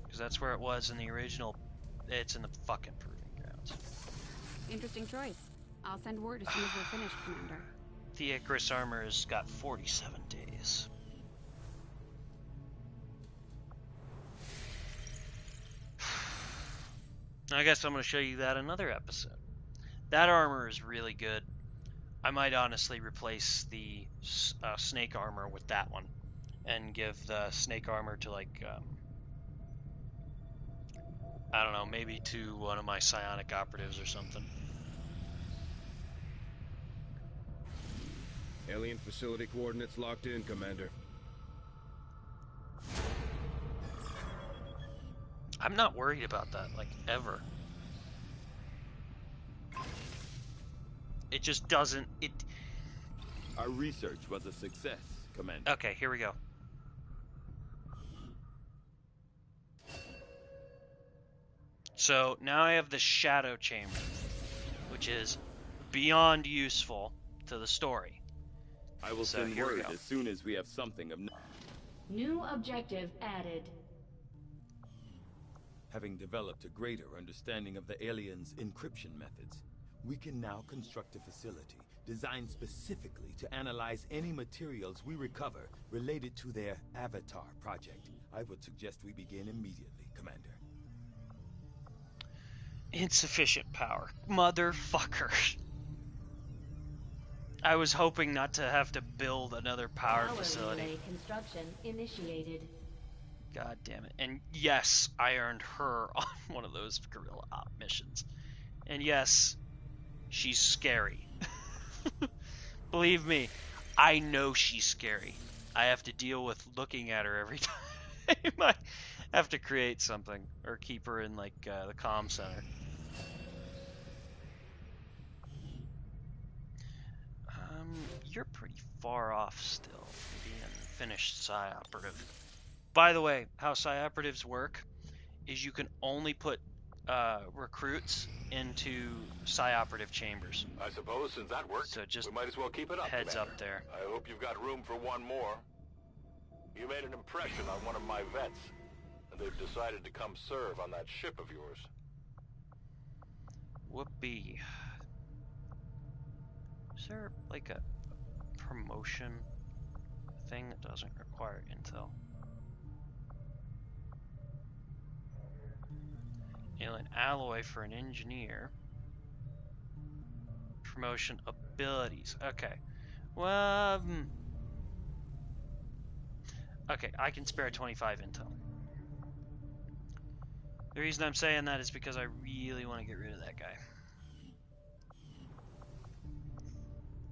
Because that's where it was in the original. It's in the fucking Proving Grounds. Interesting choice. I'll send word as soon as we're finished, Commander. The Icarus armor has got 47 days. I guess I'm going to show you that another episode. That armor is really good. I might honestly replace the snake armor with that one and give the snake armor to like I don't know, maybe to one of my psionic operatives or something. Alien facility coordinates locked in, Commander. I'm not worried about that, like, ever. It just doesn't, Our research was a success, Commander. Okay, here we go. So, now I have the Shadow Chamber, which is beyond useful to the story. I will send word as soon as we have something of note. New objective added. Having developed a greater understanding of the aliens' encryption methods, we can now construct a facility designed specifically to analyze any materials we recover related to their Avatar project. I would suggest we begin immediately, Commander. Insufficient power. Motherfucker. I was hoping not to have to build another power facility. Relay construction initiated. God damn it. And yes, I earned her on one of those guerrilla op missions. And yes, she's scary. Believe me, I know she's scary. I have to deal with looking at her every time I have to create something or keep her in like the comm center. You're pretty far off still from being finished psi operative. By the way, how psi operatives work is you can only put recruits into psi operative chambers. I suppose since that worked, So just we might as well keep it up, heads Commander. up there. I hope you've got room for one more. You made an impression on one of my vets, and they've decided to come serve on that ship of yours. Whoopee. Is there like a promotion thing that doesn't require intel? Alien alloy for an engineer. Promotion abilities. Okay. Well, okay, I can spare 25 intel. The reason I'm saying that is because I really want to get rid of that guy.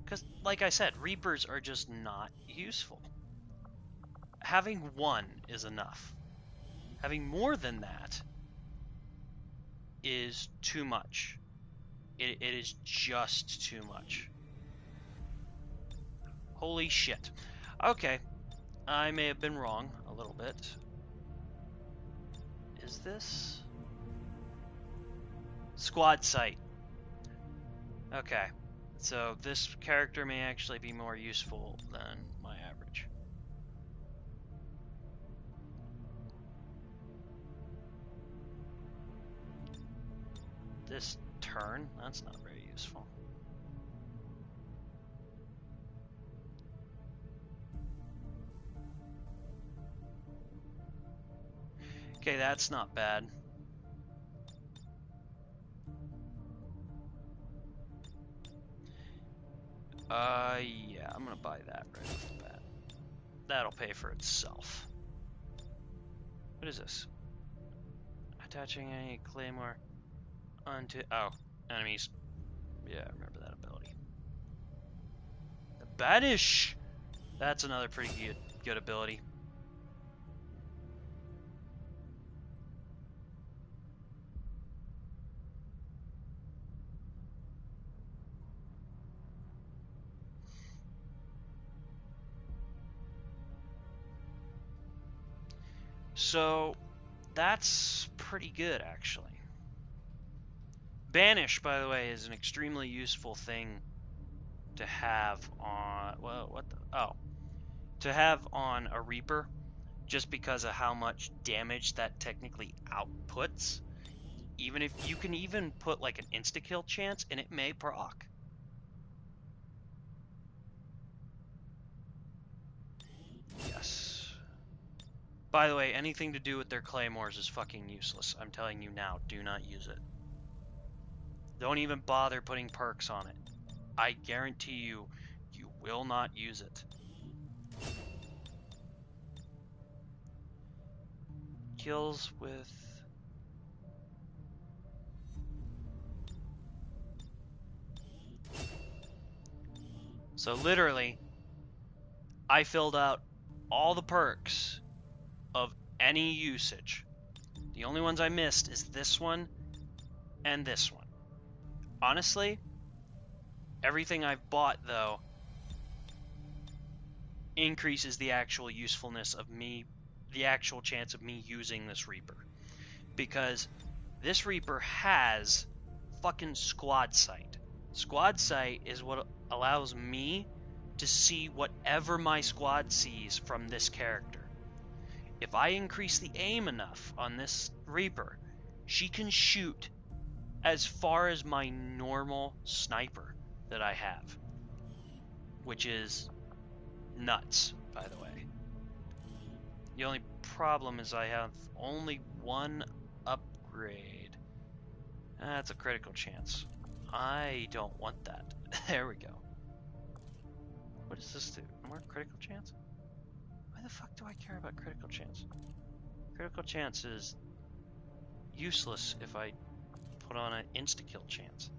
Because, like I said, Reapers are just not useful. Having one is enough. Having more than that is too much. It is just too much. Holy shit. Okay. I may have been wrong a little bit. is this? Squad sight. Okay. So this character may actually be more useful than my average. This turn? That's not very useful. Okay, that's not bad. Yeah, I'm gonna buy that right off the bat. That'll pay for itself. What is this? Attaching any claymore onto... Oh, enemies. Yeah, I remember that ability. The Banish! That's another pretty good ability. So, that's pretty good, actually. Banish, by the way, is an extremely useful thing to have on... Well, what the... Oh. To have on a Reaper, just because of how much damage that technically outputs. Even if you can even put like an insta-kill chance, and it may proc. Yes. By the way, anything to do with their claymores is fucking useless. I'm telling you now, do not use it. Don't even bother putting perks on it. I guarantee you, you will not use it. Kills with... So literally, I filled out all the perks of any usage. The only ones I missed is this one and this one. Honestly, everything I've bought, though, increases the actual usefulness of me, the actual chance of me using this Reaper. Because this Reaper has fucking squad sight. Squad sight is what allows me to see whatever my squad sees from this character. If I increase the aim enough on this Reaper, she can shoot as far as my normal sniper that I have. Which is nuts, by the way. The only problem is I have only one upgrade. That's a critical chance. I don't want that. There we go. What does this do? More critical chance? Why the fuck do I care about critical chance? Critical chance is useless if I put on an insta-kill chance.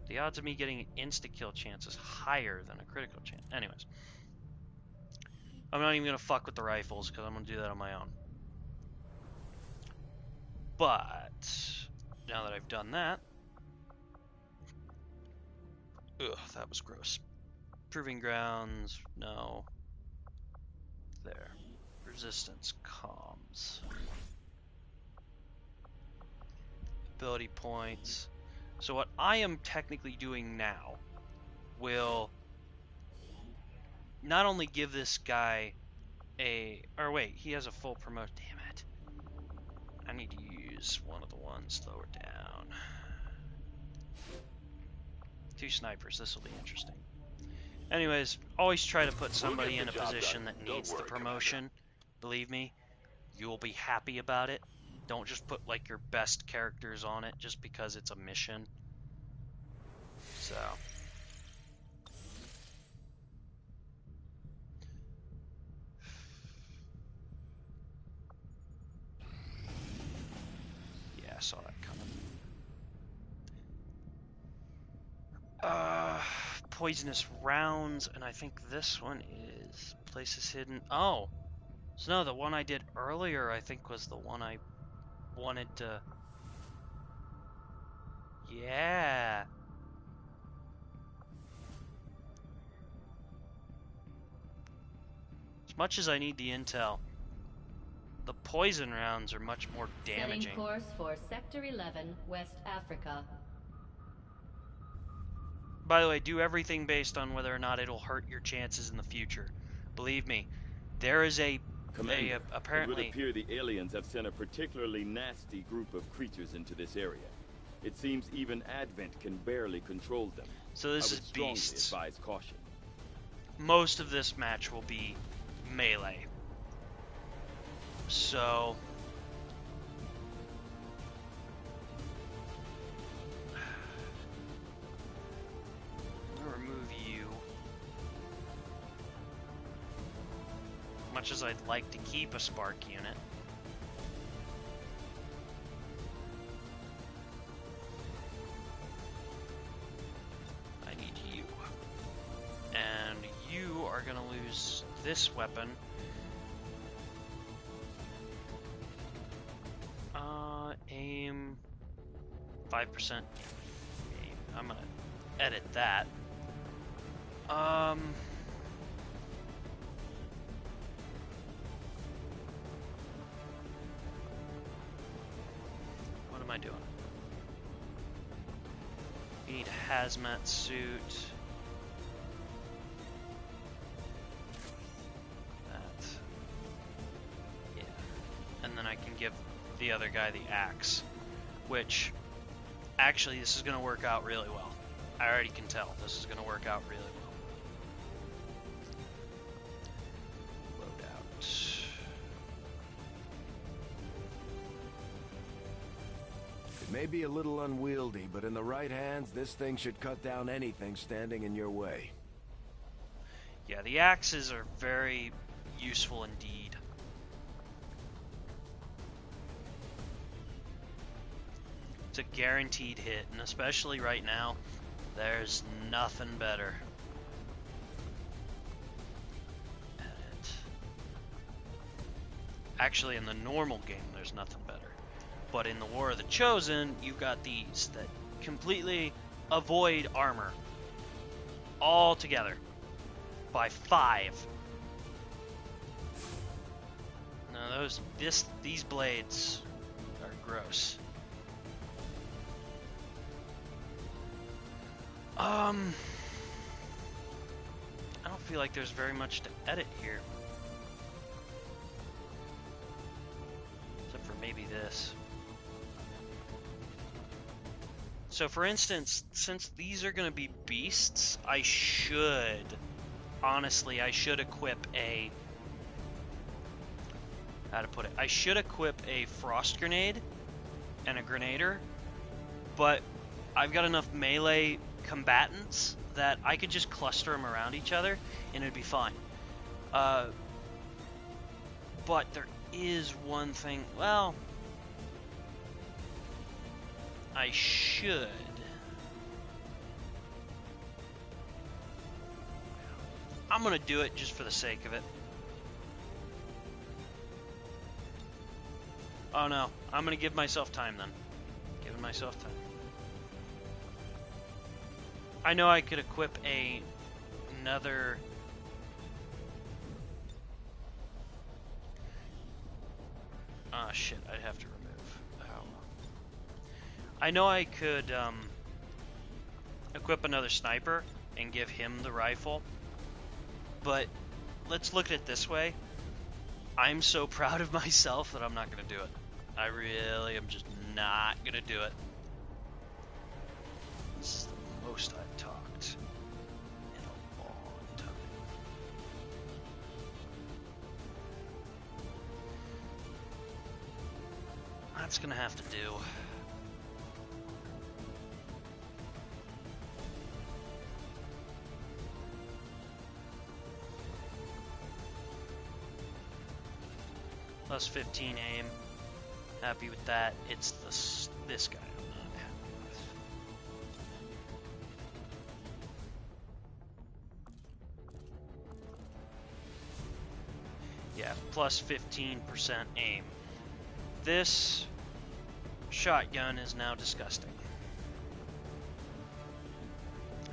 The odds of me getting an insta-kill chance is higher than a critical chance. Anyways. I'm not even going to fuck with the rifles because I'm going to do that on my own. But now that I've done that... Ugh, that was gross. Proving grounds, no. There. Resistance, comms. Ability points. So what I am technically doing now will not only give this guy a... Or wait, he has a full promote. Damn it. I need to use one of the ones lower down. 2 snipers, this will be interesting. Anyways, always try to put somebody in a position that needs the promotion. Believe me, you will be happy about it. Don't just put like your best characters on it just because it's a mission. So. Yeah, I saw that coming. Poisonous rounds, and I think this one is places hidden. Oh, so no, the one I did earlier I think was the one I wanted to... Yeah. As much as I need the intel, the poison rounds are much more damaging. Setting course for Sector 11, West Africa. By the way, do everything based on whether or not it'll hurt your chances in the future. Believe me, there is Commander, apparently... it would appear the aliens have sent a particularly nasty group of creatures into this area. It seems even Advent can barely control them. So this is I would beasts. strongly advise caution. Most of this match will be melee. So... I'm gonna remove you. Much as I'd like to keep a spark unit. I need you. And you are gonna lose this weapon. Aim 5% aim. I'm gonna edit that. What am I doing? You need a hazmat suit. That. Yeah. And then I can give the other guy the axe, which actually this is going to work out really well. I already can tell this is going to work out really well. Load out. It may be a little unwieldy, but in the right hands, this thing should cut down anything standing in your way. Yeah, the axes are very useful indeed. It's a guaranteed hit, and especially right now, there's nothing better. Edit. Actually, in the normal game, there's nothing better. But in the War of the Chosen, you've got these that completely avoid armor altogether by 5. Now these blades are gross. I don't feel like there's very much to edit here. Except for maybe this. So for instance, since these are going to be beasts, I should equip a... How to put it? I should equip a frost grenade and a grenader, but I've got enough melee combatants that I could just cluster them around each other and it'd be fine. But there is one thing. Well, I should. I'm gonna do it just for the sake of it. Oh no, I'm gonna give myself time then. Giving myself time. I know I could equip another... Ah, shit, I'd have to remove. Oh. I know I could equip another sniper and give him the rifle, but let's look at it this way. I'm so proud of myself that I'm not going to do it. I really am just not going to do it. This is the most I've talked in a long time. That's going to have to do. Plus 15 aim. Happy with that. It's this guy I'm not happy with. Yeah, plus 15% aim. This shotgun is now disgusting.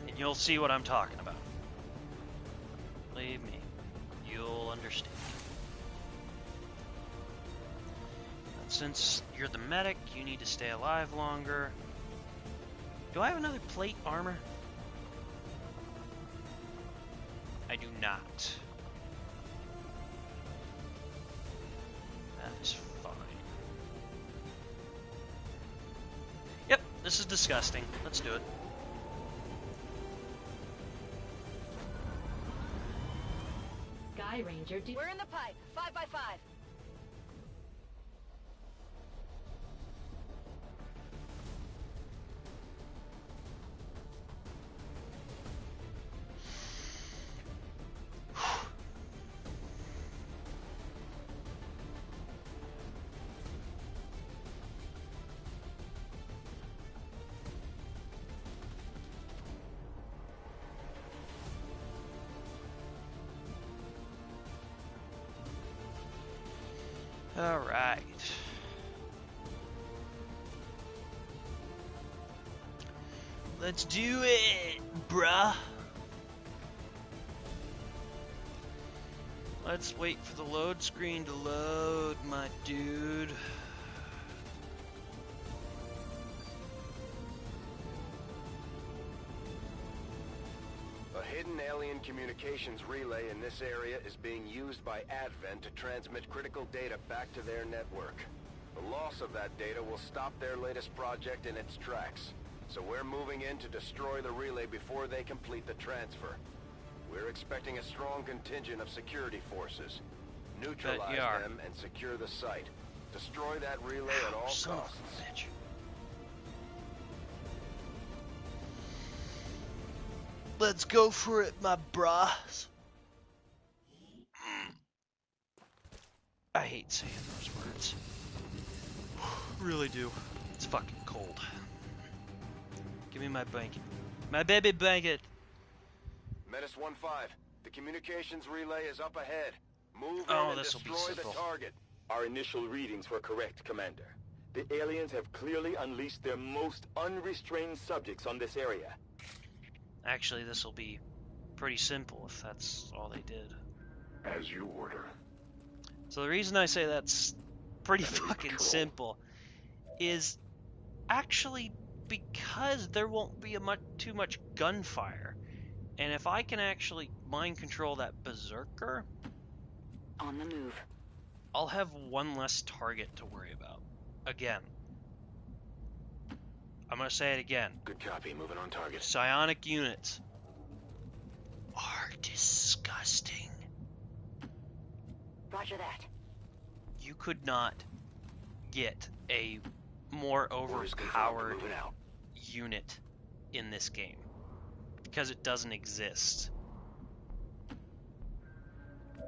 And you'll see what I'm talking about. Believe me, you'll understand. Since you're the medic, you need to stay alive longer. Do I have another plate armor? I do not. That is fine. Yep, this is disgusting. Let's do it. Sky Ranger, We're in the pipe. 5 by 5. All right. Let's do it, bruh. Let's wait for the load screen to load, my dude. A hidden alien communications relay in this area is being used by Advent to transmit critical data back to their network. The loss of that data will stop their latest project in its tracks. So we're moving in to destroy the relay before they complete the transfer. We're expecting a strong contingent of security forces. Neutralize them and secure the site. Destroy that relay at all costs. Bitch. Let's go for it, my bras. I hate saying those words. Really do. It's fucking cold. Give me my blanket. My baby blanket. Menace 1-5. The communications relay is up ahead. Move Oh, in and this'll be destroy the simple. target. Our initial readings were correct, Commander. The aliens have clearly unleashed their most unrestrained subjects on this area. Actually, this will be pretty simple if that's all they did. As you order. So the reason I say that's pretty Enemy fucking patrol. simple is actually because there won't be too much gunfire. And if I can actually mind control that berserker, On the move. I'll have one less target to worry about. Again. I'm gonna say it again. Good copy. Moving on target. Psionic units are disgusting. Roger that. You could not get a more Orders confirmed. overpowered Moving out. unit in this game because it doesn't exist.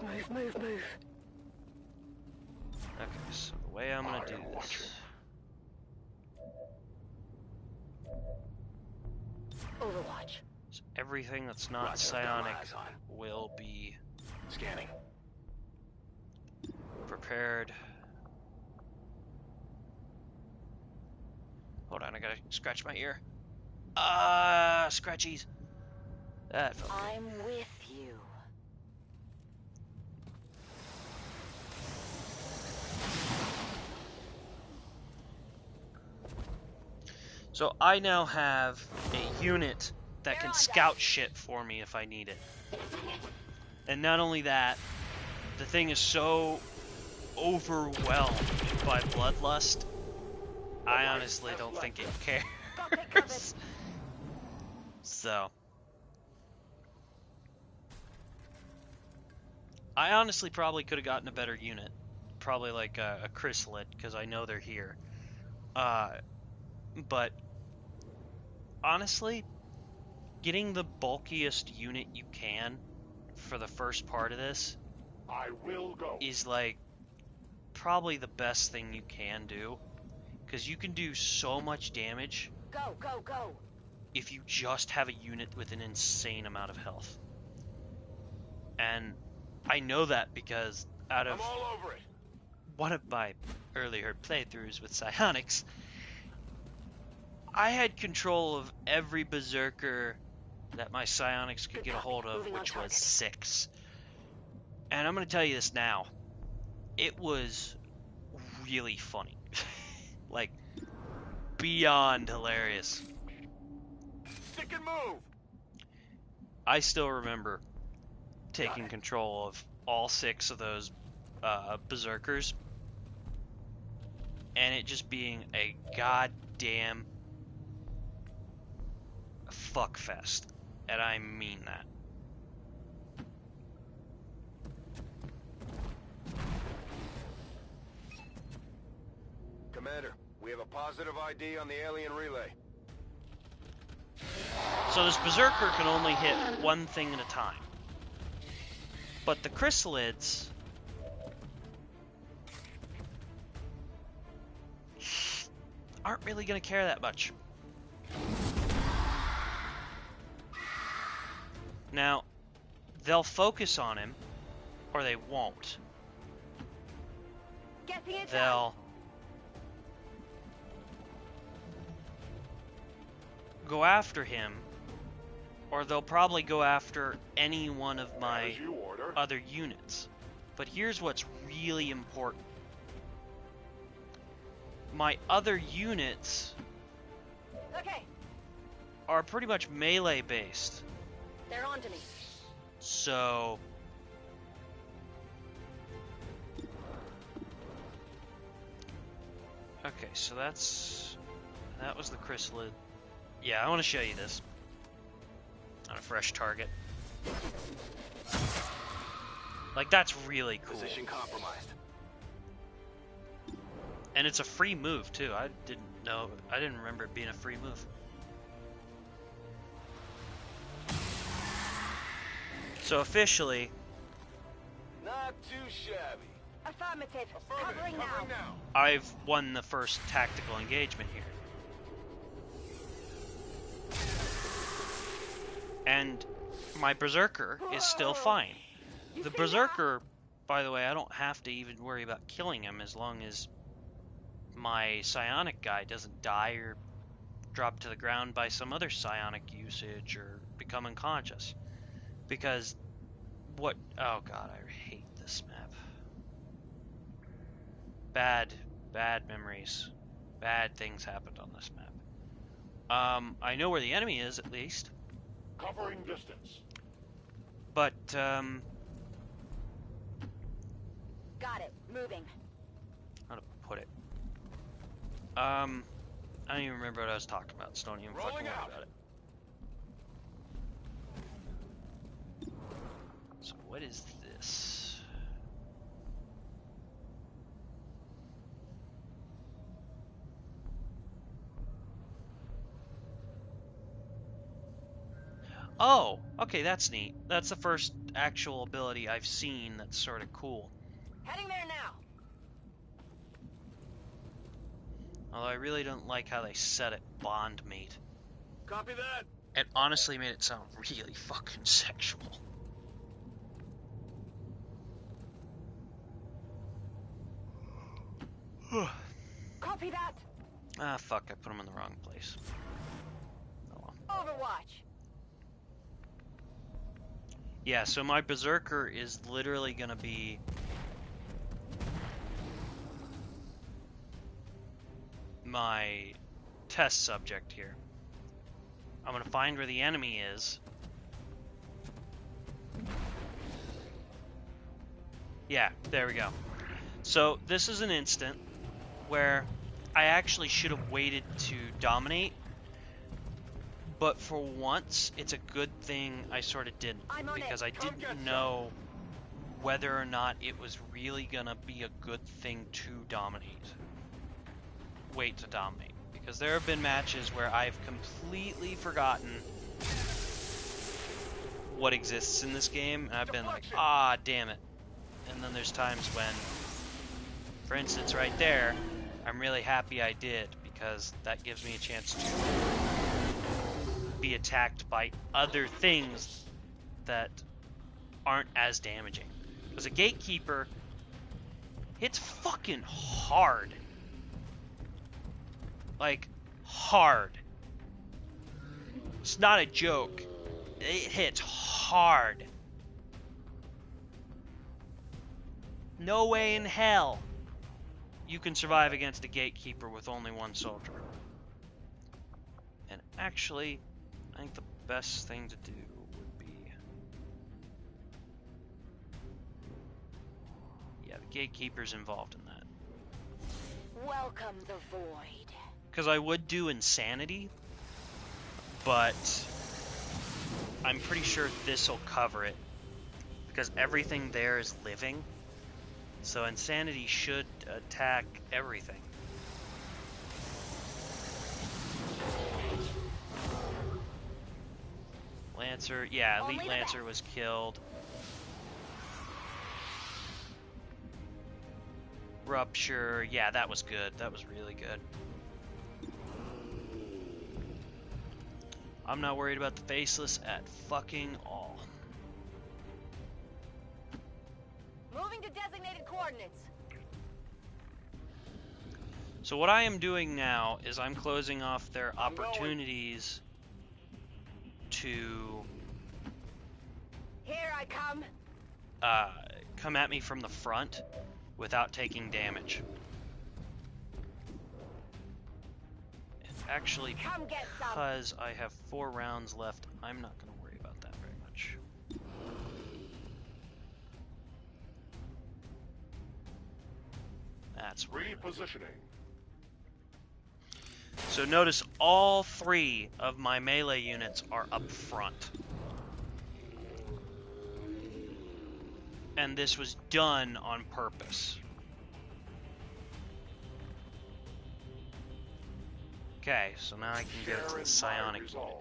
Move, move, move. Okay, so the way I'm gonna I do am this. watching. Overwatch. So everything that's not Roger, got my psionic eyes on. will be Scanning. prepared. Hold on, I gotta scratch my ear. Scratchies. That felt good. I'm with you. So I now have a unit that They're can on scout deck. shit for me if I need it. And not only that, the thing is so overwhelmed by bloodlust, I honestly don't think it cares. So, I honestly probably could have gotten a better unit. Probably like a chrysalid, because I know they're here. But honestly, getting the bulkiest unit you can for the first part of this I will go. is like probably the best thing you can do, because you can do so much damage Go, go, go. if you just have a unit with an insane amount of health. And I know that because out I'm of all over it. one of my earlier playthroughs with psionics, I had control of every berserker that my psionics could Good get a copy. hold of, Moving on which was target. 6. And I'm going to tell you this now. It was really funny. Like, beyond hilarious. Stick and move! I still remember taking control of all 6 of those berserkers, and it just being a goddamn fuckfest, and I mean that. Commander, we have a positive ID on the alien relay. So this berserker can only hit one thing at a time, but the chrysalids aren't really going to care that much. Now, they'll focus on him, or they won't. They'll go after him, or they'll probably go after any one of my other units. But here's what's really important. My other units are pretty much melee based. They're on to me. So okay, so that was the chrysalid. Yeah, I want to show you this on a fresh target. Like, that's really cool. Position compromised. And it's a free move too. I didn't remember it being a free move. So officially, Not too shabby. Affirmative. Covering now. I've won the first tactical engagement here. And my berserker is still fine. The berserker, by the way, I don't have to even worry about killing him as long as my psionic guy doesn't die or drop to the ground by some other psionic usage or become unconscious. Because oh god, I hate this map. Bad memories. Bad things happened on this map. I know where the enemy is, at least. Covering distance. But, Got it. Moving. how to put it? I don't even remember what I was talking about, so don't even fucking worry about it. So what is this? Oh, okay, that's neat. That's the first actual ability I've seen that's sort of cool. Heading there now. Although I really don't like how they set it bondmate. Copy that. It honestly made it sound really fucking sexual. Copy that. Ah, fuck, I put him in the wrong place. Oh well. Overwatch. Yeah, so my berserker is literally gonna be my test subject here. I'm gonna find where the enemy is. Yeah, there we go. So this is an instant where I actually should have waited to dominate, but for once it's a good thing I sort of didn't, because I didn't know whether or not it was really gonna be a good thing to dominate. Wait to dominate, because there have been matches where I've completely forgotten what exists in this game, and I've been like, ah, damn it. And then there's times when, for instance, right there, I'm really happy I did, because that gives me a chance to be attacked by other things that aren't as damaging. Because a gatekeeper hits fucking hard. Like, hard. It's not a joke. It hits hard. No way in hell you can survive against a gatekeeper with only one soldier. And actually, I think the best thing to do would be... yeah, the gatekeeper's involved in that. Welcome the void. Because I would do insanity, but I'm pretty sure this will cover it. Because everything there is living. So insanity should attack everything. Lancer, yeah, Elite Lancer was killed. Rupture, yeah, that was good. That was really good. I'm not worried about the Faceless at fucking all. Moving to designated coordinates. So what I am doing now is I'm closing off their opportunities to Here I come. come at me from the front without taking damage. Actually, because I have 4 rounds left, I'm not going to worry about that very much. That's repositioning. So notice all 3 of my melee units are up front. And this was done on purpose. Okay, so now I can go to the psionic unit,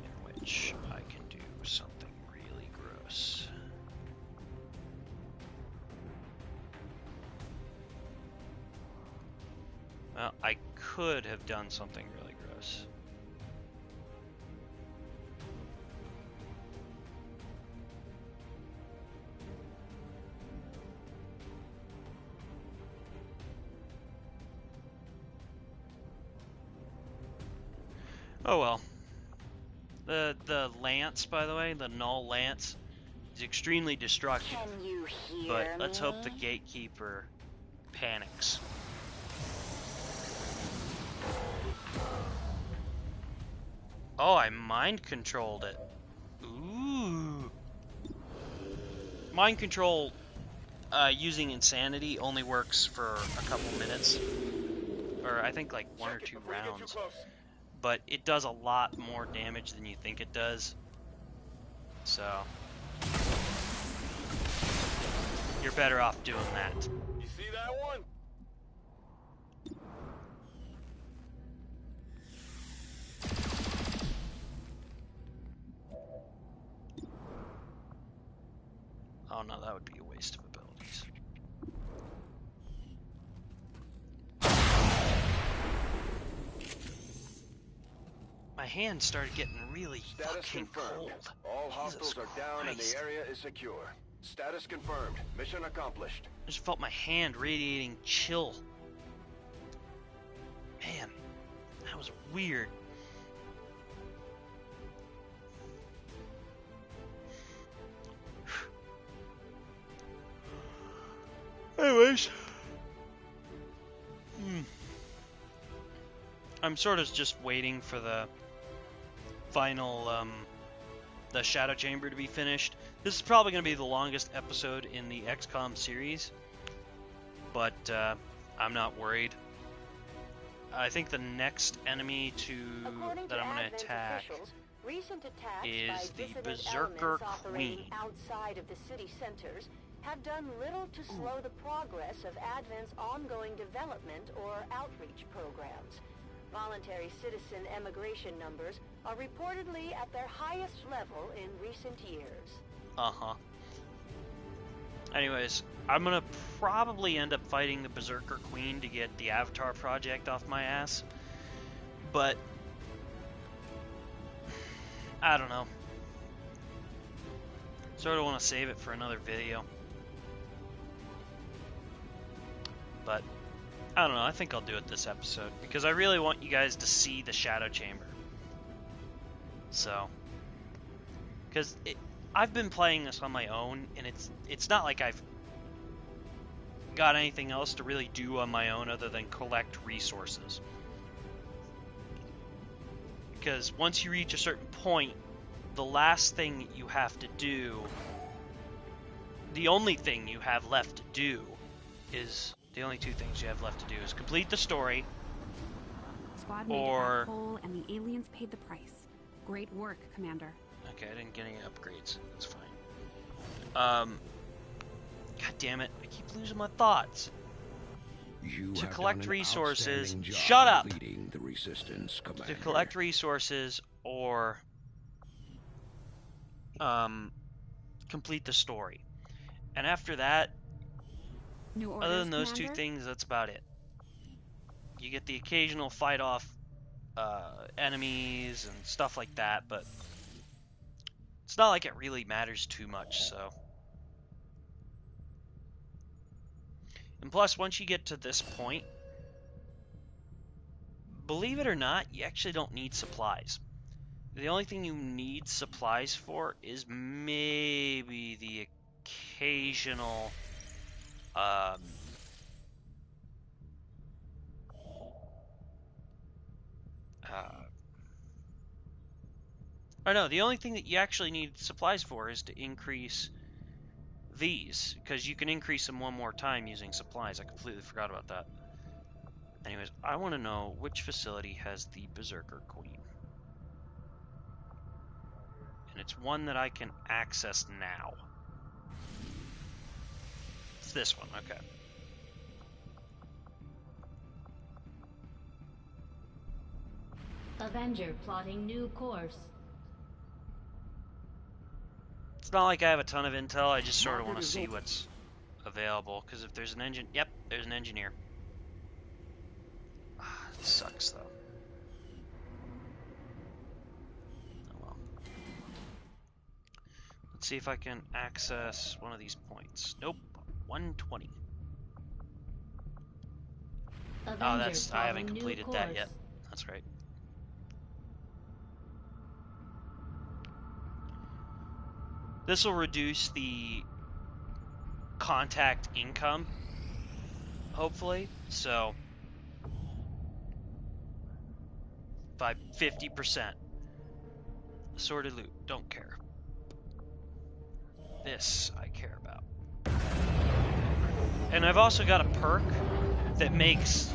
in which I can do something really gross. Well, I could have done something really gross. Oh well. The lance, by the way, the null lance, is extremely destructive. Can you hear but let's me? hope the gatekeeper panics. Oh, I mind controlled it. Ooh. Mind control using insanity only works for a couple minutes. Or I think like 1 or 2 rounds. But it does a lot more damage than you think it does. So you're better off doing that. You see that one? Oh no, that would be a waste of abilities. My hand started getting really fucking cold. All Jesus hostiles are down and Christ. the area is secure. Status confirmed. Mission accomplished. I just felt my hand radiating chill. Man, that was weird. Anyways. I'm sort of just waiting for the final, the Shadow Chamber to be finished. This is probably going to be the longest episode in the XCOM series, but I'm not worried. I think the next enemy that I'm going to attack is the Berserker Queen. Outside of the city centers have done little to slow the progress of Advent's ongoing development or outreach programs. Voluntary citizen emigration numbers are reportedly at their highest level in recent years. Uh-huh. Anyways, I'm gonna probably end up fighting the Berserker Queen to get the Avatar project off my ass. But I don't know. Sort of want to save it for another video. But I don't know, I think I'll do it this episode, because I really want you guys to see the Shadow Chamber. So, because I've been playing this on my own, and it's not like I've got anything else to really do on my own other than collect resources. Because once you reach a certain point, the last thing that you have to do, the only thing you have left to do is, the only two things you have left to do is complete the story, Squad made it back whole, and the aliens paid the price. Great work, Commander. Okay, I didn't get any upgrades. That's fine. God damn it. I keep losing my thoughts. To collect resources. Shut up! Leading the resistance, Commander. To collect resources or complete the story. And after that, other than those two things, that's about it. You get the occasional fight off enemies and stuff like that, but it's not like it really matters too much, so. And plus, once you get to this point, believe it or not, you actually don't need supplies. The only thing you need supplies for is maybe the occasional or no, the only thing that you actually need supplies for is to increase these, because you can increase them one more time using supplies. I completely forgot about that. Anyways, I want to know which facility has the Berserker Queen. And it's one that I can access now. It's this one, okay. Avenger plotting new course. It's not like I have a ton of intel, I just sort of want to see what's available, because if there's an engine... Yep, there's an engineer. It sucks, though. Oh well. Let's see if I can access one of these points. Nope, 120. Oh, that's... I haven't completed that yet. That's right. This will reduce the contact income, hopefully, so by 50%. Assorted loot, don't care. This I care about. And I've also got a perk that makes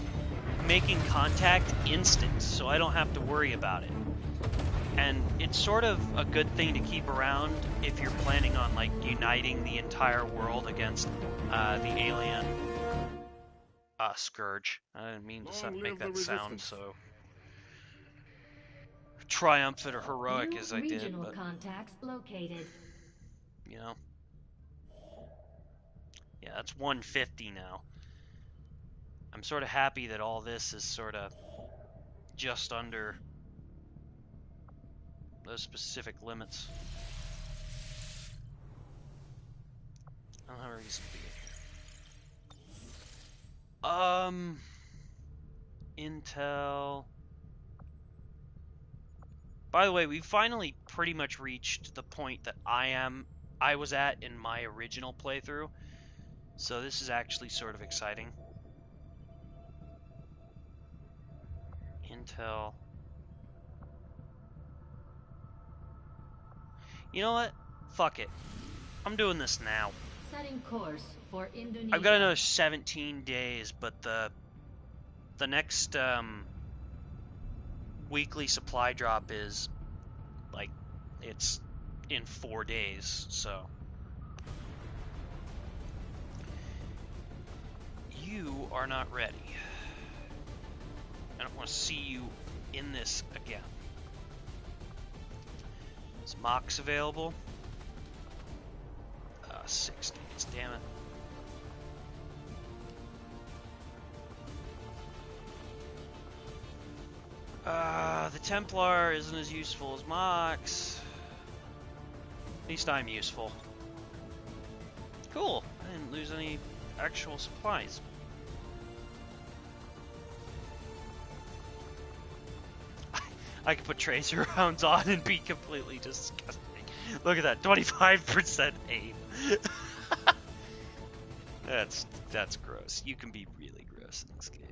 making contact instant, so I don't have to worry about it. And it's sort of a good thing to keep around if you're planning on, like, uniting the entire world against the alien scourge. I didn't mean to make that sound so triumphant or heroic as I did, but contacts located. You know. Yeah, that's 150 now. I'm sort of happy that all this is sort of just under those specific limits. I don't have a reason to be in here. Intel. By the way, we finally pretty much reached the point that I was at in my original playthrough. So this is actually sort of exciting. Intel. You know what? Fuck it. I'm doing this now. Setting course for Indonesia. I've got another 17 days, but the next weekly supply drop is like it's in 4 days, so you are not ready. I don't want to see you in this again. Is Mox available? 6 days, damn it. The Templar isn't as useful as Mox. At least I'm useful. Cool, I didn't lose any actual supplies. I could put tracer rounds on and be completely disgusting. Look at that, 25% aim. That's gross. You can be really gross in this game.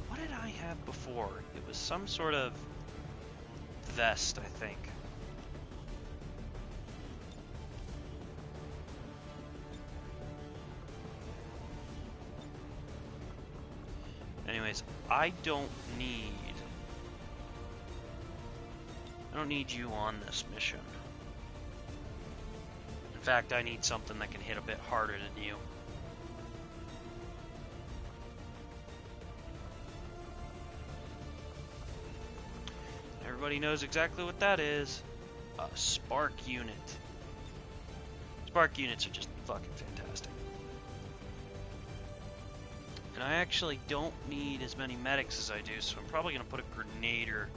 What did I have before? It was some sort of vest, I think. Anyways, I don't need you on this mission. In fact, I need something that can hit a bit harder than you. Everybody knows exactly what that is. A spark unit. Spark units are just fucking fantastic. And I actually don't need as many medics as I do, so I'm probably going to put a Grenader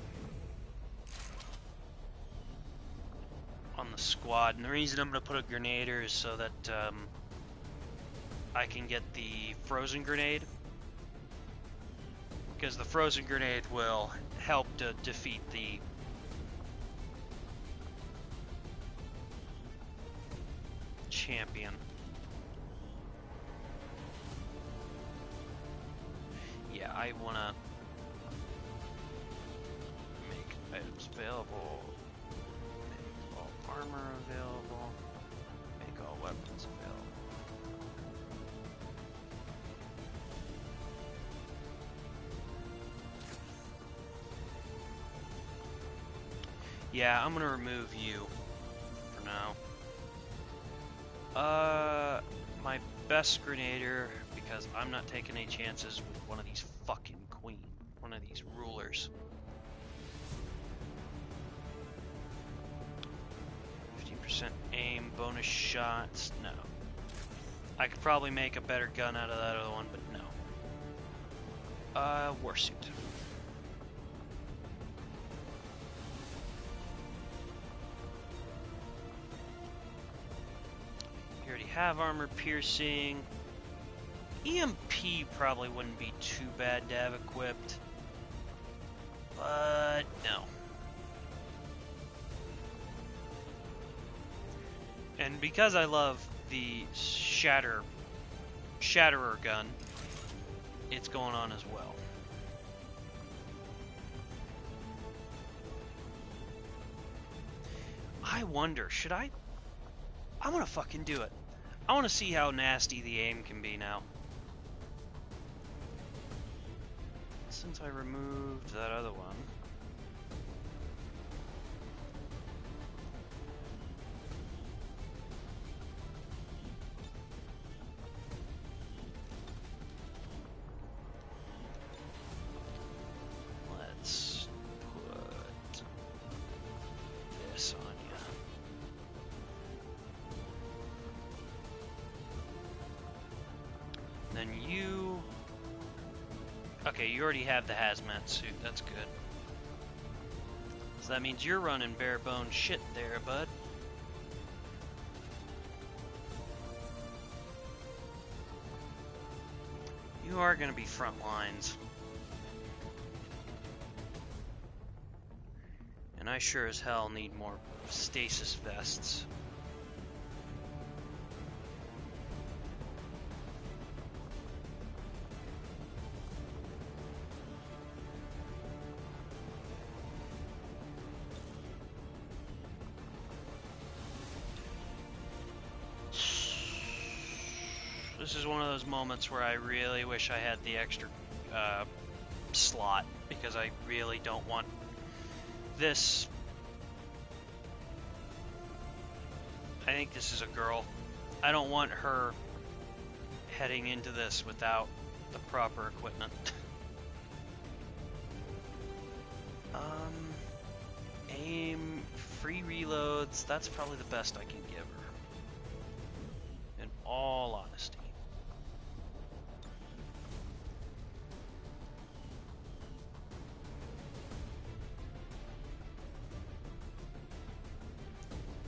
on the squad. And the reason I'm going to put a Grenader is so that I can get the Frozen Grenade. Because the Frozen Grenade will help to defeat the champion. Yeah, I want to make items available, make all armor available, make all weapons available. Yeah, I'm gonna remove you for now. My best Grenader, because I'm not taking any chances with one of these fucking one of these rulers. 15% aim, bonus shots, no. I could probably make a better gun out of that other one, but no. Warsuit. Have armor piercing. EMP probably wouldn't be too bad to have equipped, but no. And because I love the Shatterer gun, it's going on as well. I wonder, should I? I'm gonna fucking do it. I want to see how nasty the aim can be now. Since I removed that other one. Let's put this on you. Then you... Okay, you already have the hazmat suit. That's good. So that means you're running bare bones shit there, bud. You are going to be front lines. And I sure as hell need more stasis vests. This is one of those moments where I really wish I had the extra slot, because I really don't want this. I think this is a girl. I don't want her heading into this without the proper equipment. Aim, free reloads, that's probably the best I can give her. In all honesty.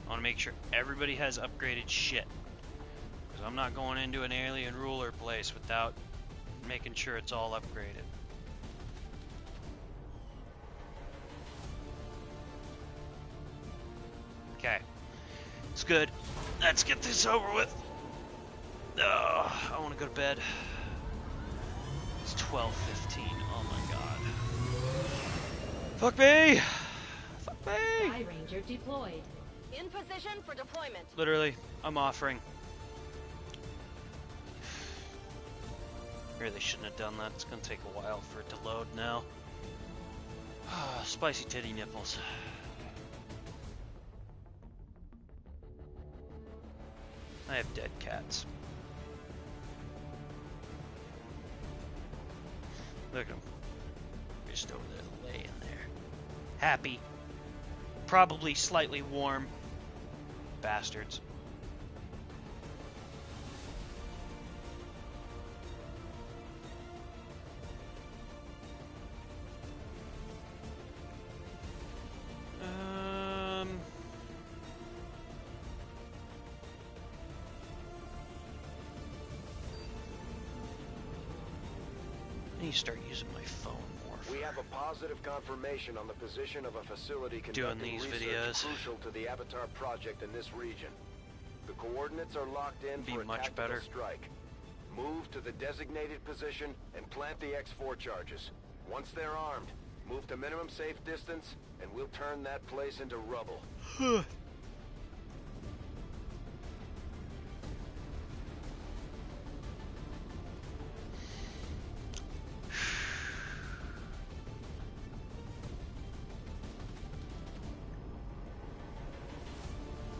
I want to make sure everybody has upgraded shit. Because I'm not going into an alien ruler place without making sure it's all upgraded. Okay. It's good. Let's get this over with. I want to go to bed. It's 12:15. Oh my god. Fuck me! Fuck me! Sky Ranger deployed. In position for deployment. Literally, I'm offering. Really shouldn't have done that. It's gonna take a while for it to load now. Spicy titty nipples. I have dead cats. Look at them. Just over there, laying there. Happy. Probably slightly warm. Bastards. I need to start using my phone more. We have a positive confirmation on the position of a facility doing conducting these research videos. crucial to the Avatar project in this region. The coordinates are locked in Be for a much tactical better. strike. Move to the designated position and plant the X4 charges. Once they're armed, move to minimum safe distance, and we'll turn that place into rubble.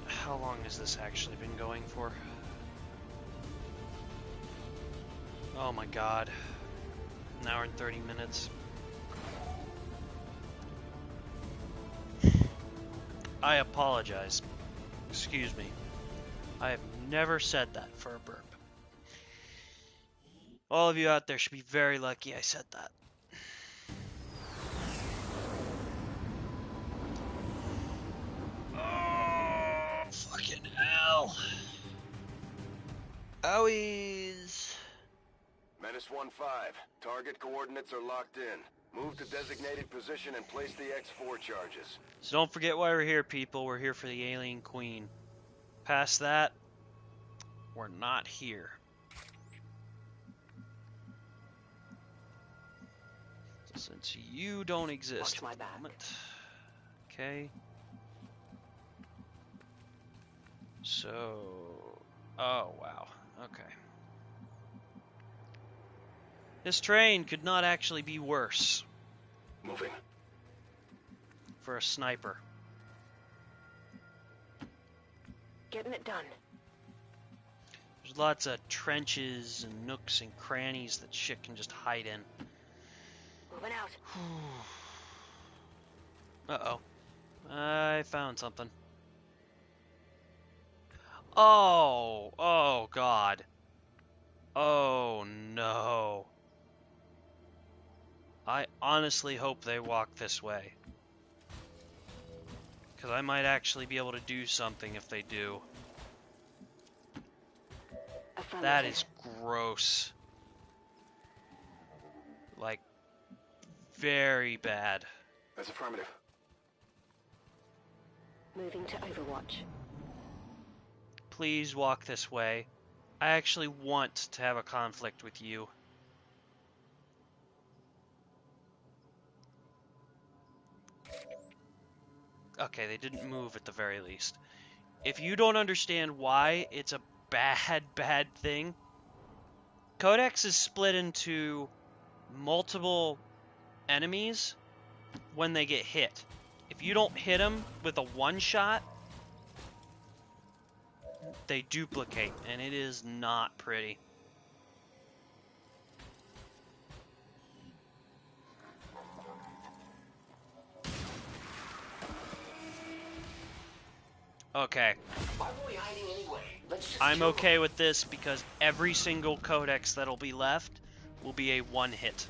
How long has this actually been going for? Oh my god. An hour and 30 minutes. I apologize. Excuse me. I have never said that for a burp. All of you out there should be very lucky I said that. Oh, fucking hell. Owies. Menace 1-5. Target coordinates are locked in. Move to designated position and place the X4 charges. So don't forget why we're here, people. We're here for the Alien Queen. Past that, we're not here. So since you don't exist Watch my at the back. moment. Okay. So... Oh, wow. Okay. This train could not actually be worse Moving. for a sniper. Getting it done. There's lots of trenches and nooks and crannies that shit can just hide in. Moving out. Uh-oh. I found something. Oh! Oh, God. Oh, no. I honestly hope they walk this way. Because I might actually be able to do something if they do. That is gross. Like, very bad. That's affirmative. Moving to Overwatch. Please walk this way. I actually want to have a conflict with you. Okay, they didn't move at the very least. If you don't understand why it's a bad thing, Codex is split into multiple enemies when they get hit. If you don't hit them with a one-shot, they duplicate, and it is not pretty. Okay. Why were we hiding anyway? Let's just I'm kill okay with this because every single codex that'll be left will be a one hit.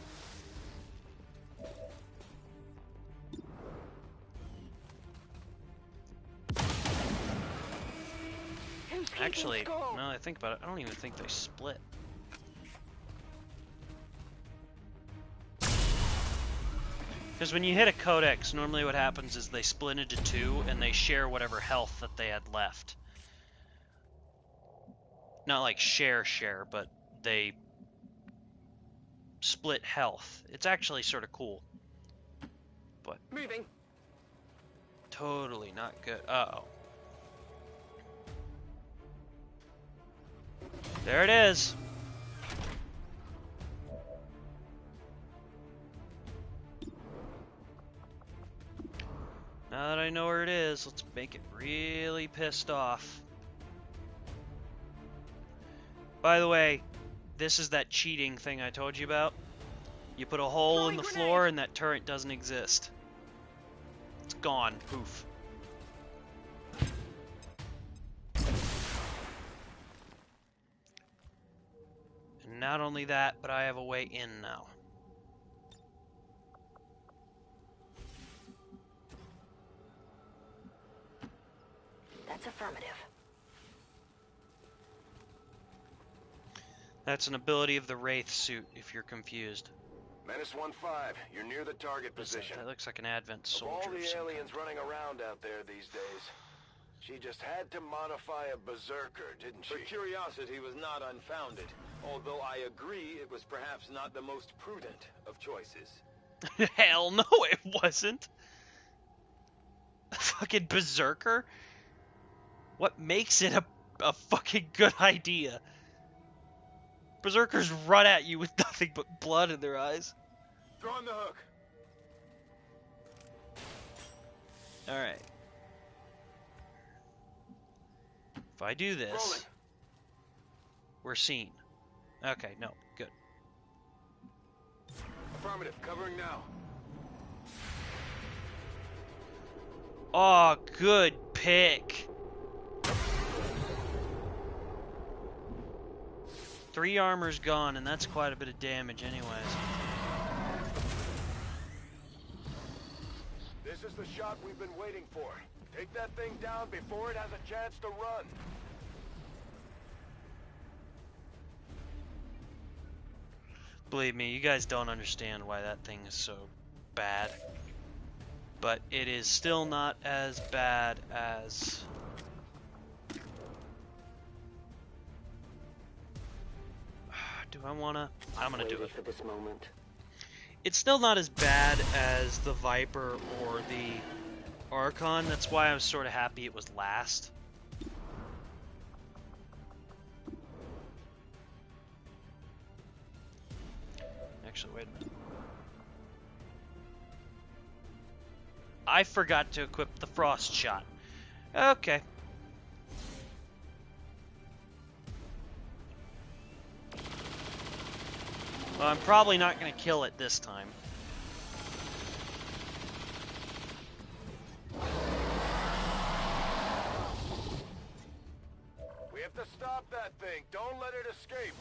Actually, now that I think about it, I don't even think they split. Because when you hit a codex, normally what happens is they split into two and they share whatever health that they had left. Not like share, but they split health. It's actually sort of cool. But moving. Totally not good. Uh-oh. There it is. Now that I know where it is, let's make it really pissed off. By the way, this is that cheating thing I told you about. You put a hole in the floor and that turret doesn't exist. It's gone. Poof. And not only that, but I have a way in now. That's affirmative. That's an ability of the Wraith suit, if you're confused. Menace 1-5, you're near the target position. That looks like an Advent soldier. Of all the aliens running around out there these days, she just had to modify a berserker, didn't she? Her curiosity was not unfounded, although I agree it was perhaps not the most prudent of choices. Hell no, it wasn't. A fucking berserker? What makes it a fucking good idea? Berserkers run at you with nothing but blood in their eyes. Throw on the hook. Alright. If I do this, Rolling. We're seen. Okay, no, good. Affirmative, covering now. Oh, good pick. 3 armor's gone, and that's quite a bit of damage anyways. This is the shot we've been waiting for. Take that thing down before it has a chance to run. Believe me, you guys don't understand why that thing is so bad. But it is still not as bad as... Do I wanna? I'm gonna do it. For this moment. It's still not as bad as the Viper or the Archon. That's why I was sort of happy it was last. Actually, wait a minute. I forgot to equip the Frost Shot. Okay. Well, I'm probably not going to kill it this time. We have to stop that thing. Don't let it escape.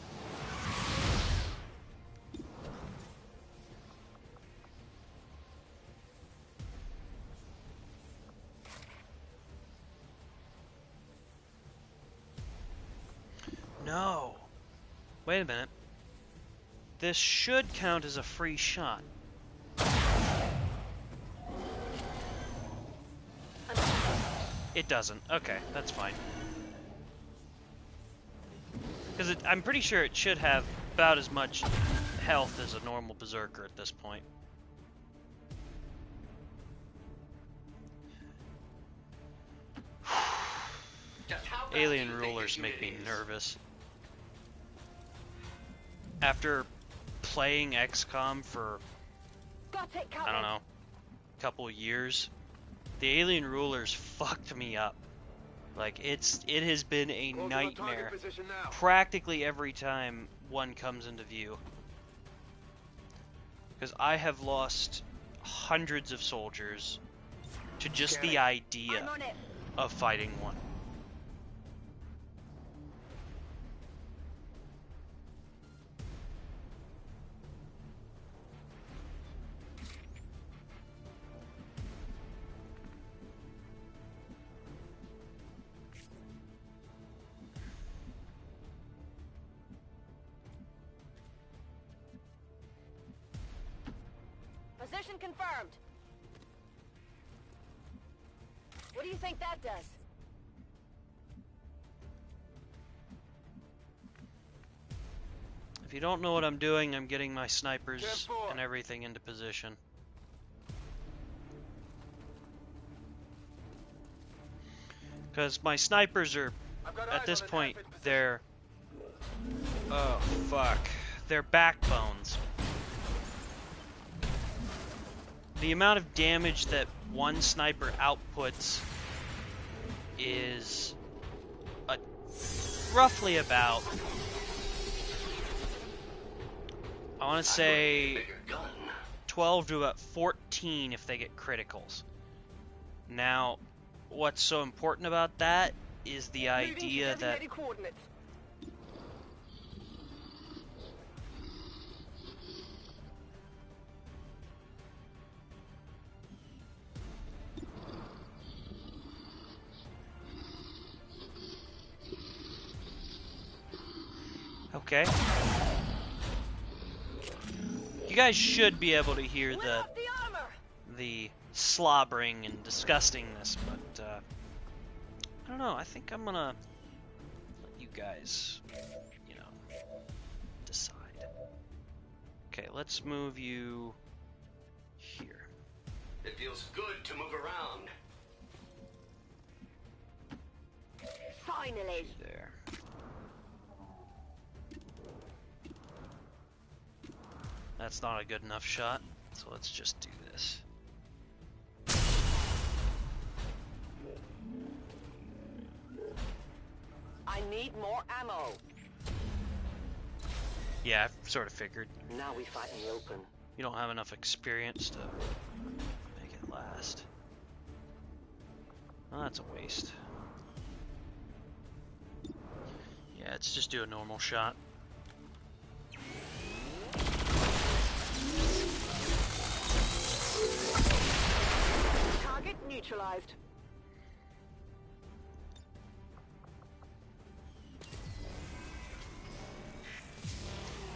No. Wait a minute. This should count as a free shot. It doesn't. Okay, that's fine. Because I'm pretty sure it should have about as much health as a normal berserker at this point. Alien rulers make me nervous. After playing XCOM for, I don't know, a couple years, the alien rulers fucked me up. Like, it has been a nightmare practically every time one comes into view. Because I have lost hundreds of soldiers to just the idea of fighting one. Position confirmed. What do you think that does? If you don't know what I'm doing, I'm getting my snipers and everything into position. Because my snipers are, at this point, they're... Oh, fuck. They're backbones. The amount of damage that one sniper outputs is roughly about, I want to say 12 to about 14 if they get criticals. Now, what's so important about that is the idea that okay. You guys should be able to hear the slobbering and disgustingness, but I don't know. I think I'm gonna let you guys, you know, decide. Okay, let's move you here. It feels good to move around. Finally. There. That's not a good enough shot, so let's just do this. I need more ammo. Yeah, I sort of figured. Now we fight in the open. You don't have enough experience to make it last. Well, that's a waste. Yeah, let's just do a normal shot. Target neutralized.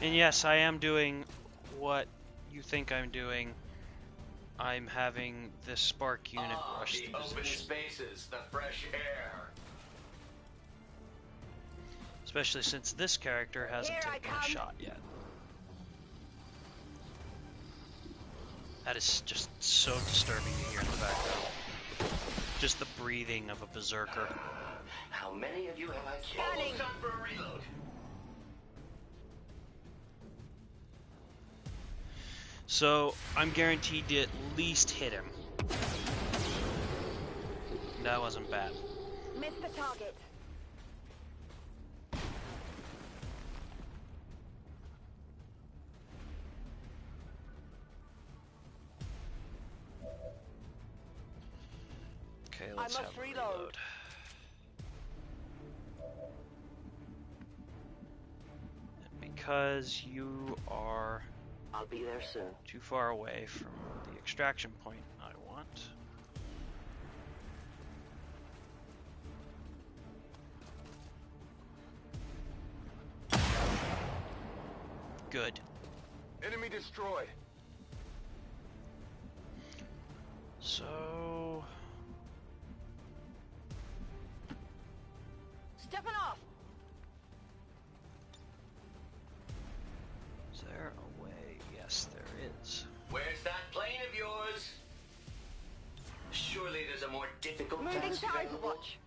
And yes, I am doing what you think I'm doing. I'm having this spark unit rush the open position. spaces, the fresh air. Especially since this character hasn't taken a shot yet. That is just so disturbing to hear in the background. Just the breathing of a berserker. How many of you have I killed? Almost time for a reload. So, I'm guaranteed to at least hit him. That wasn't bad. Missed the target. Okay, let's have a reload. And because you are... I'll be there soon. Too far away from the extraction point I want. Good. Enemy destroyed. So... Stepping off. Is there a way? Yes, there is. Where's that plane of yours? Surely there's a more difficult Moving task target available. watch.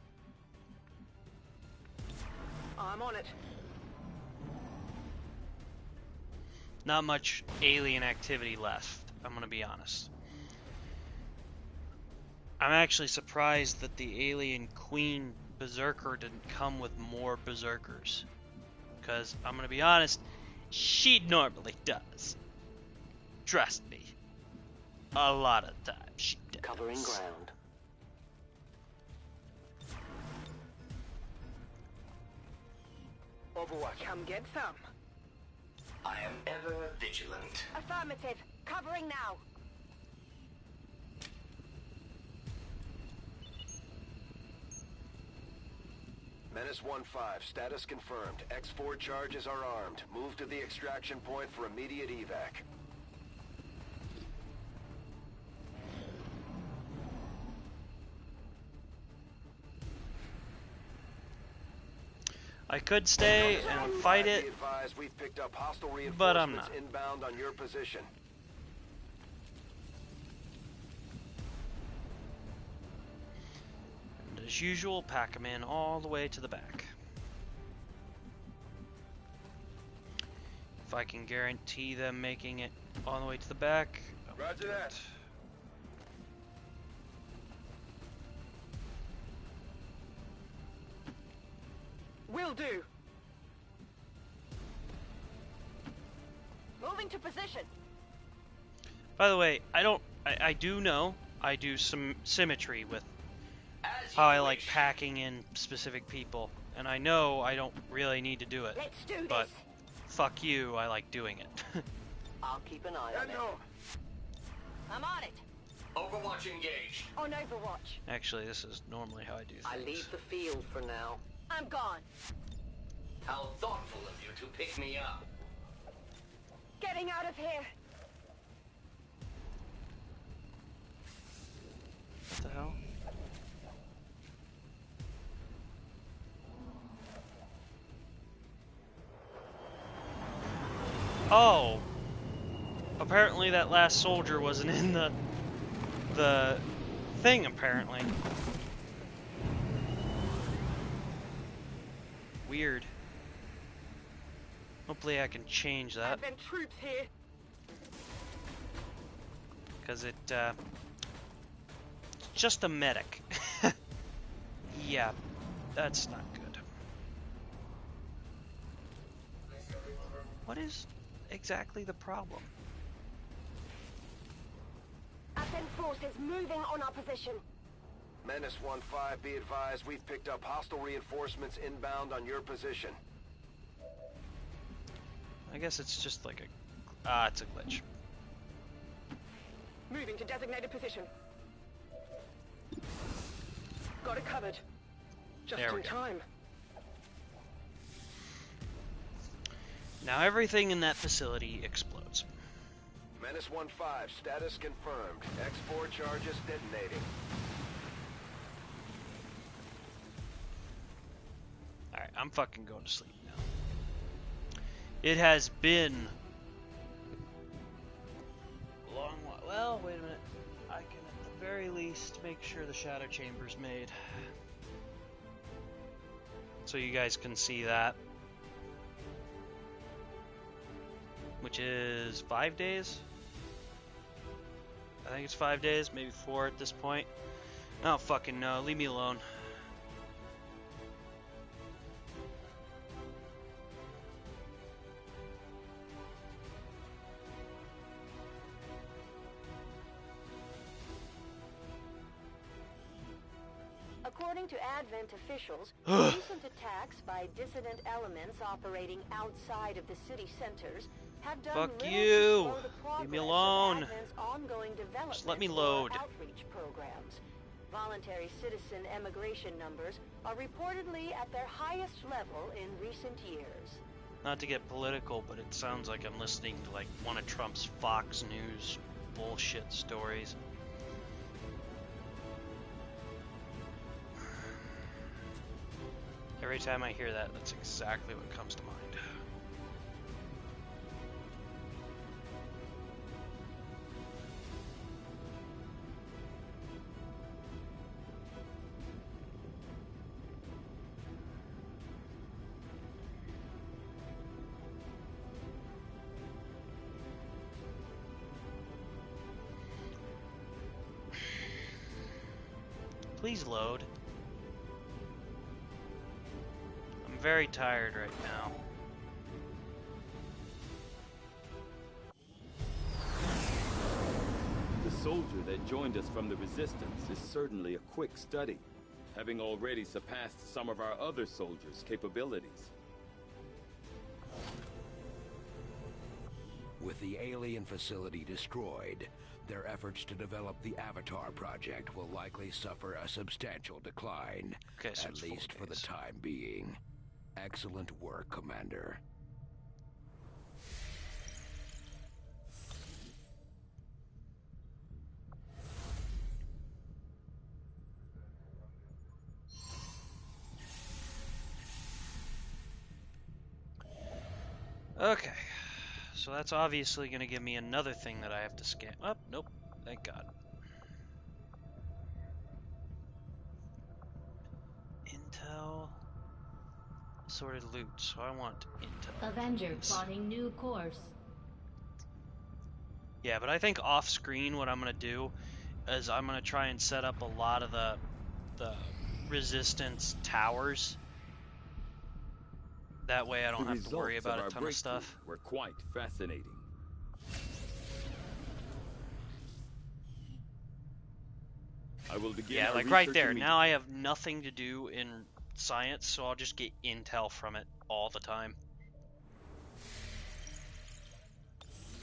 I'm on it. Not much alien activity left, I'm gonna be honest. I'm actually surprised that the alien queen berserker didn't come with more berserkers. Because, I'm gonna be honest, she normally does. Trust me. A lot of times she does. Covering ground. Overwatch. Come get some. I am ever vigilant. Affirmative. Covering now. Menace 1-5, status confirmed. X4 charges are armed. Move to the extraction point for immediate evac. I could stay and fight it, advised we've picked up hostile But I'm reinforcements not. inbound on your position. And as usual, pack them in all the way to the back. If I can guarantee them making it all the way to the back. Roger that. Will do. Moving to position. By the way, I do know I do some symmetry with how I like packing in specific people, and I know I don't really need to do it. Let's do but this. fuck you, I like doing it. I'll keep an eye on it. I'm on it. Overwatch engaged. On Overwatch. Actually, this is normally how I do things. I leave the field for now. I'm gone. How thoughtful of you to pick me up. Getting out of here. What the hell? Oh! Apparently that last soldier wasn't in the thing, apparently. Weird. Hopefully I can change that. Advent troops here. Because it's just a medic. Yeah, that's not good. What is exactly the problem? Advent forces moving on our position. Menace 1-5, be advised we've picked up hostile reinforcements inbound on your position. I guess it's just like it's a glitch. Moving to designated position. Got it covered. Just There we in go. time. Now everything in that facility explodes. Menace 1-5, status confirmed. X4 charges detonating. Alright, I'm fucking going to sleep now. It has been a long while. Well, wait a minute. I can at the very least make sure the shadow chamber's made. So you guys can see that. Which is 5 days? I think it's 5 days, maybe 4 at this point. I don't fucking know. Leave me alone. According to Advent officials, recent attacks by dissident elements operating outside of the city centers have done Fuck little you. to slow the progress Leave me alone. of Advent's ongoing development Just let me for load. outreach programs. Voluntary citizen emigration numbers are reportedly at their highest level in recent years. Not to get political, but it sounds like I'm listening to like one of Trump's Fox News bullshit stories. Every time I hear that, that's exactly what comes to mind. Please load. I'm very tired right now. The soldier that joined us from the Resistance is certainly a quick study, having already surpassed some of our other soldiers' capabilities. With the alien facility destroyed, their efforts to develop the Avatar project will likely suffer a substantial decline, Okay, so at it's 4 least for the days. time being. Excellent work, Commander. Okay, so that's obviously going to give me another thing that I have to scan. Oh, nope, thank God. Intel, sorted loot, so I want intel. Avenger Please. plotting new course. Yeah, but I think off screen what I'm going to do is I'm going to try and set up a lot of the resistance towers. That way I don't have to worry about a ton of stuff. Were quite fascinating. I will begin. Yeah, like right there. Now I have nothing to do in science, so I'll just get intel from it all the time.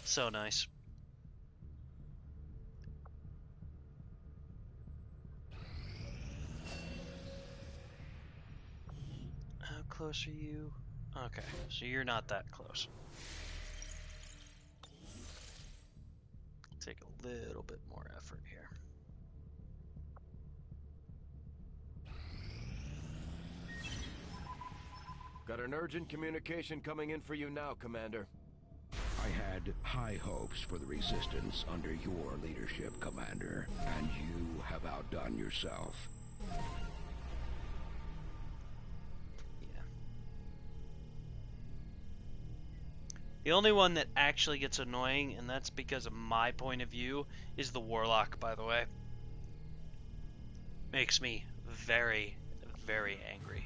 So nice. How close are you? Okay, so you're not that close. Take a little bit more effort here. Got an urgent communication coming in for you now, Commander. I had high hopes for the Resistance under your leadership, Commander, and you have outdone yourself. Yeah. The only one that actually gets annoying, and that's because of my point of view, is the Warlock, by the way. Makes me very, very angry.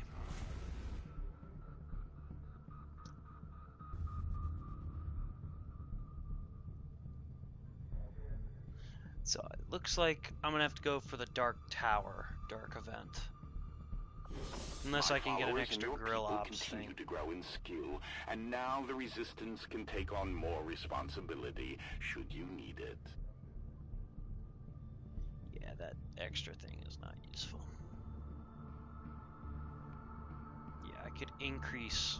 So it looks like I'm gonna have to go for the Dark Tower, Dark Event. Unless I can get an extra grill ops thing. Continue to grow in skill, and now the Resistance can take on more responsibility, should you need it. Yeah, that extra thing is not useful. Yeah, I could increase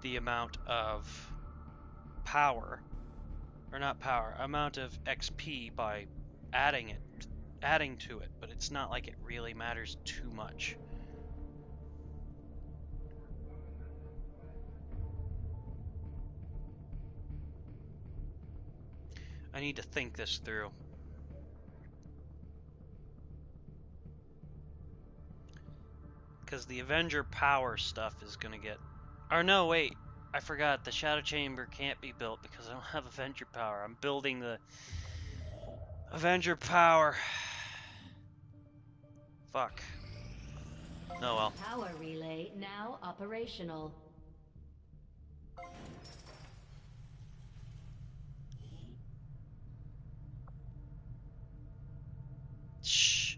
the amount of power, or not power, amount of XP by adding to it, but it's not like it really matters too much. I need to think this through. Because the Avenger power stuff is going to get... Or no, wait. I forgot. The Shadow Chamber can't be built because I don't have Avenger power. I'm building the Avenger power. Fuck. Oh well. Power relay now operational. Shh.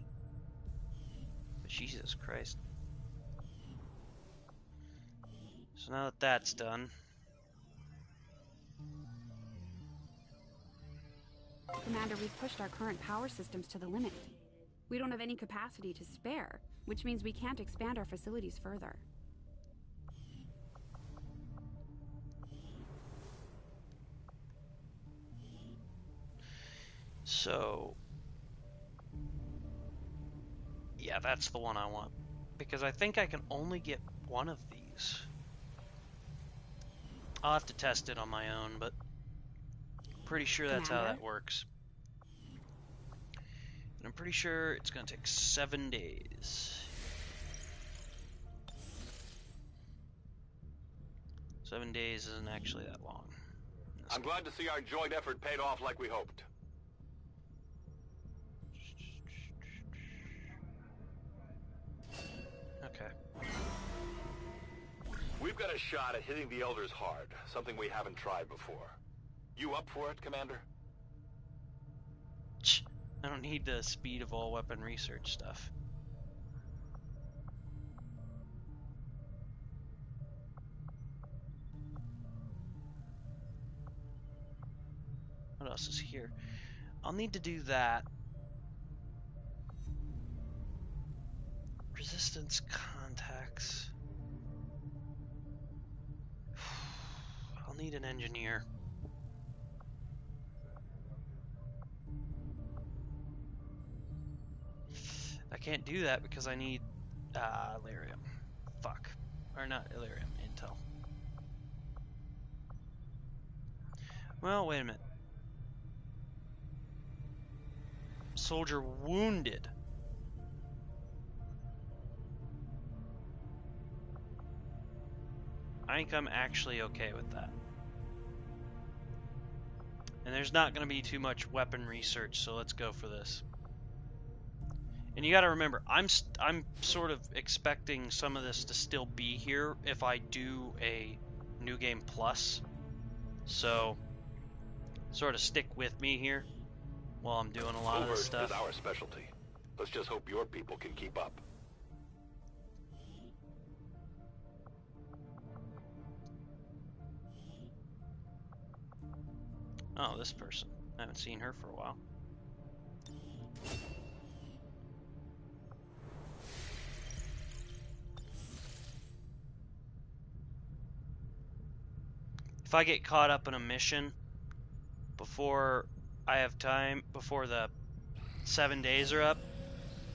Jesus Christ. So now that that's done. Commander, we've pushed our current power systems to the limit. We don't have any capacity to spare, which means we can't expand our facilities further. So... yeah, that's the one I want. Because I think I can only get one of these. I'll have to test it on my own, but I'm pretty sure that's how that works. And I'm pretty sure it's going to take 7 days. 7 days isn't actually that long. I'm glad to see our joint effort paid off like we hoped. Okay. We've got a shot at hitting the Elders hard, something we haven't tried before. You up for it, Commander? I don't need the speed of all weapon research stuff. What else is here? I'll need to do that. Resistance contacts. I'll need an engineer. I can't do that because I need Illyrium. Fuck. Or not Illyrium, Intel. Well, wait a minute. Soldier wounded. I think I'm actually okay with that. And there's not going to be too much weapon research, so let's go for this. And you got to remember, I'm sort of expecting some of this to still be here if I do a New Game Plus. So, sort of stick with me here while I'm doing a lot of this stuff. Is our specialty. Let's just hope your people can keep up. Oh, this person. I haven't seen her for a while. If I get caught up in a mission before I have time, before the 7 days are up,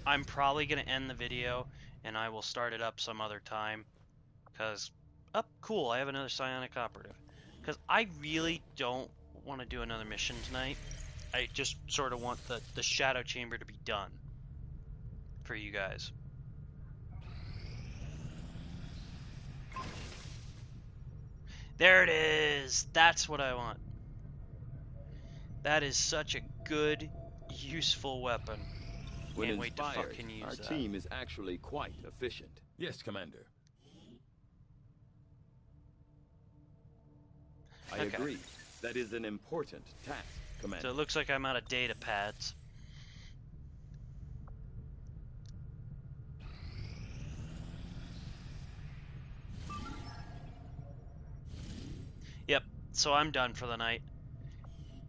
I'm probably going to end the video and I will start it up some other time. Because, cool, I have another psionic operative. Because I really don't want to do another mission tonight. I just sort of want the shadow chamber to be done for you guys. There it is! That's what I want. That is such a good, useful weapon. When Can't wait to inspired, fucking use our that. team is actually quite efficient. Yes, Commander. I agree. That is an important task, Commander. So it looks like I'm out of data pads. Yep, so I'm done for the night.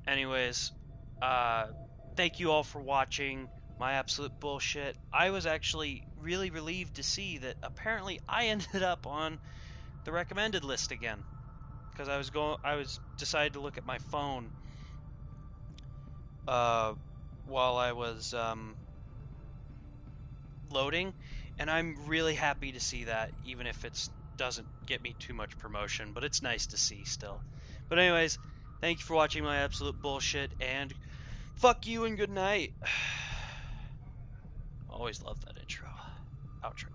Anyways, thank you all for watching my absolute bullshit. I was actually really relieved to see that apparently I ended up on the recommended list again. Because I was decided to look at my phone while I was loading, and I'm really happy to see that, even if it doesn't get me too much promotion, but it's nice to see still. But anyways, thank you for watching my absolute bullshit, and fuck you and good night. Always love that intro. Outro.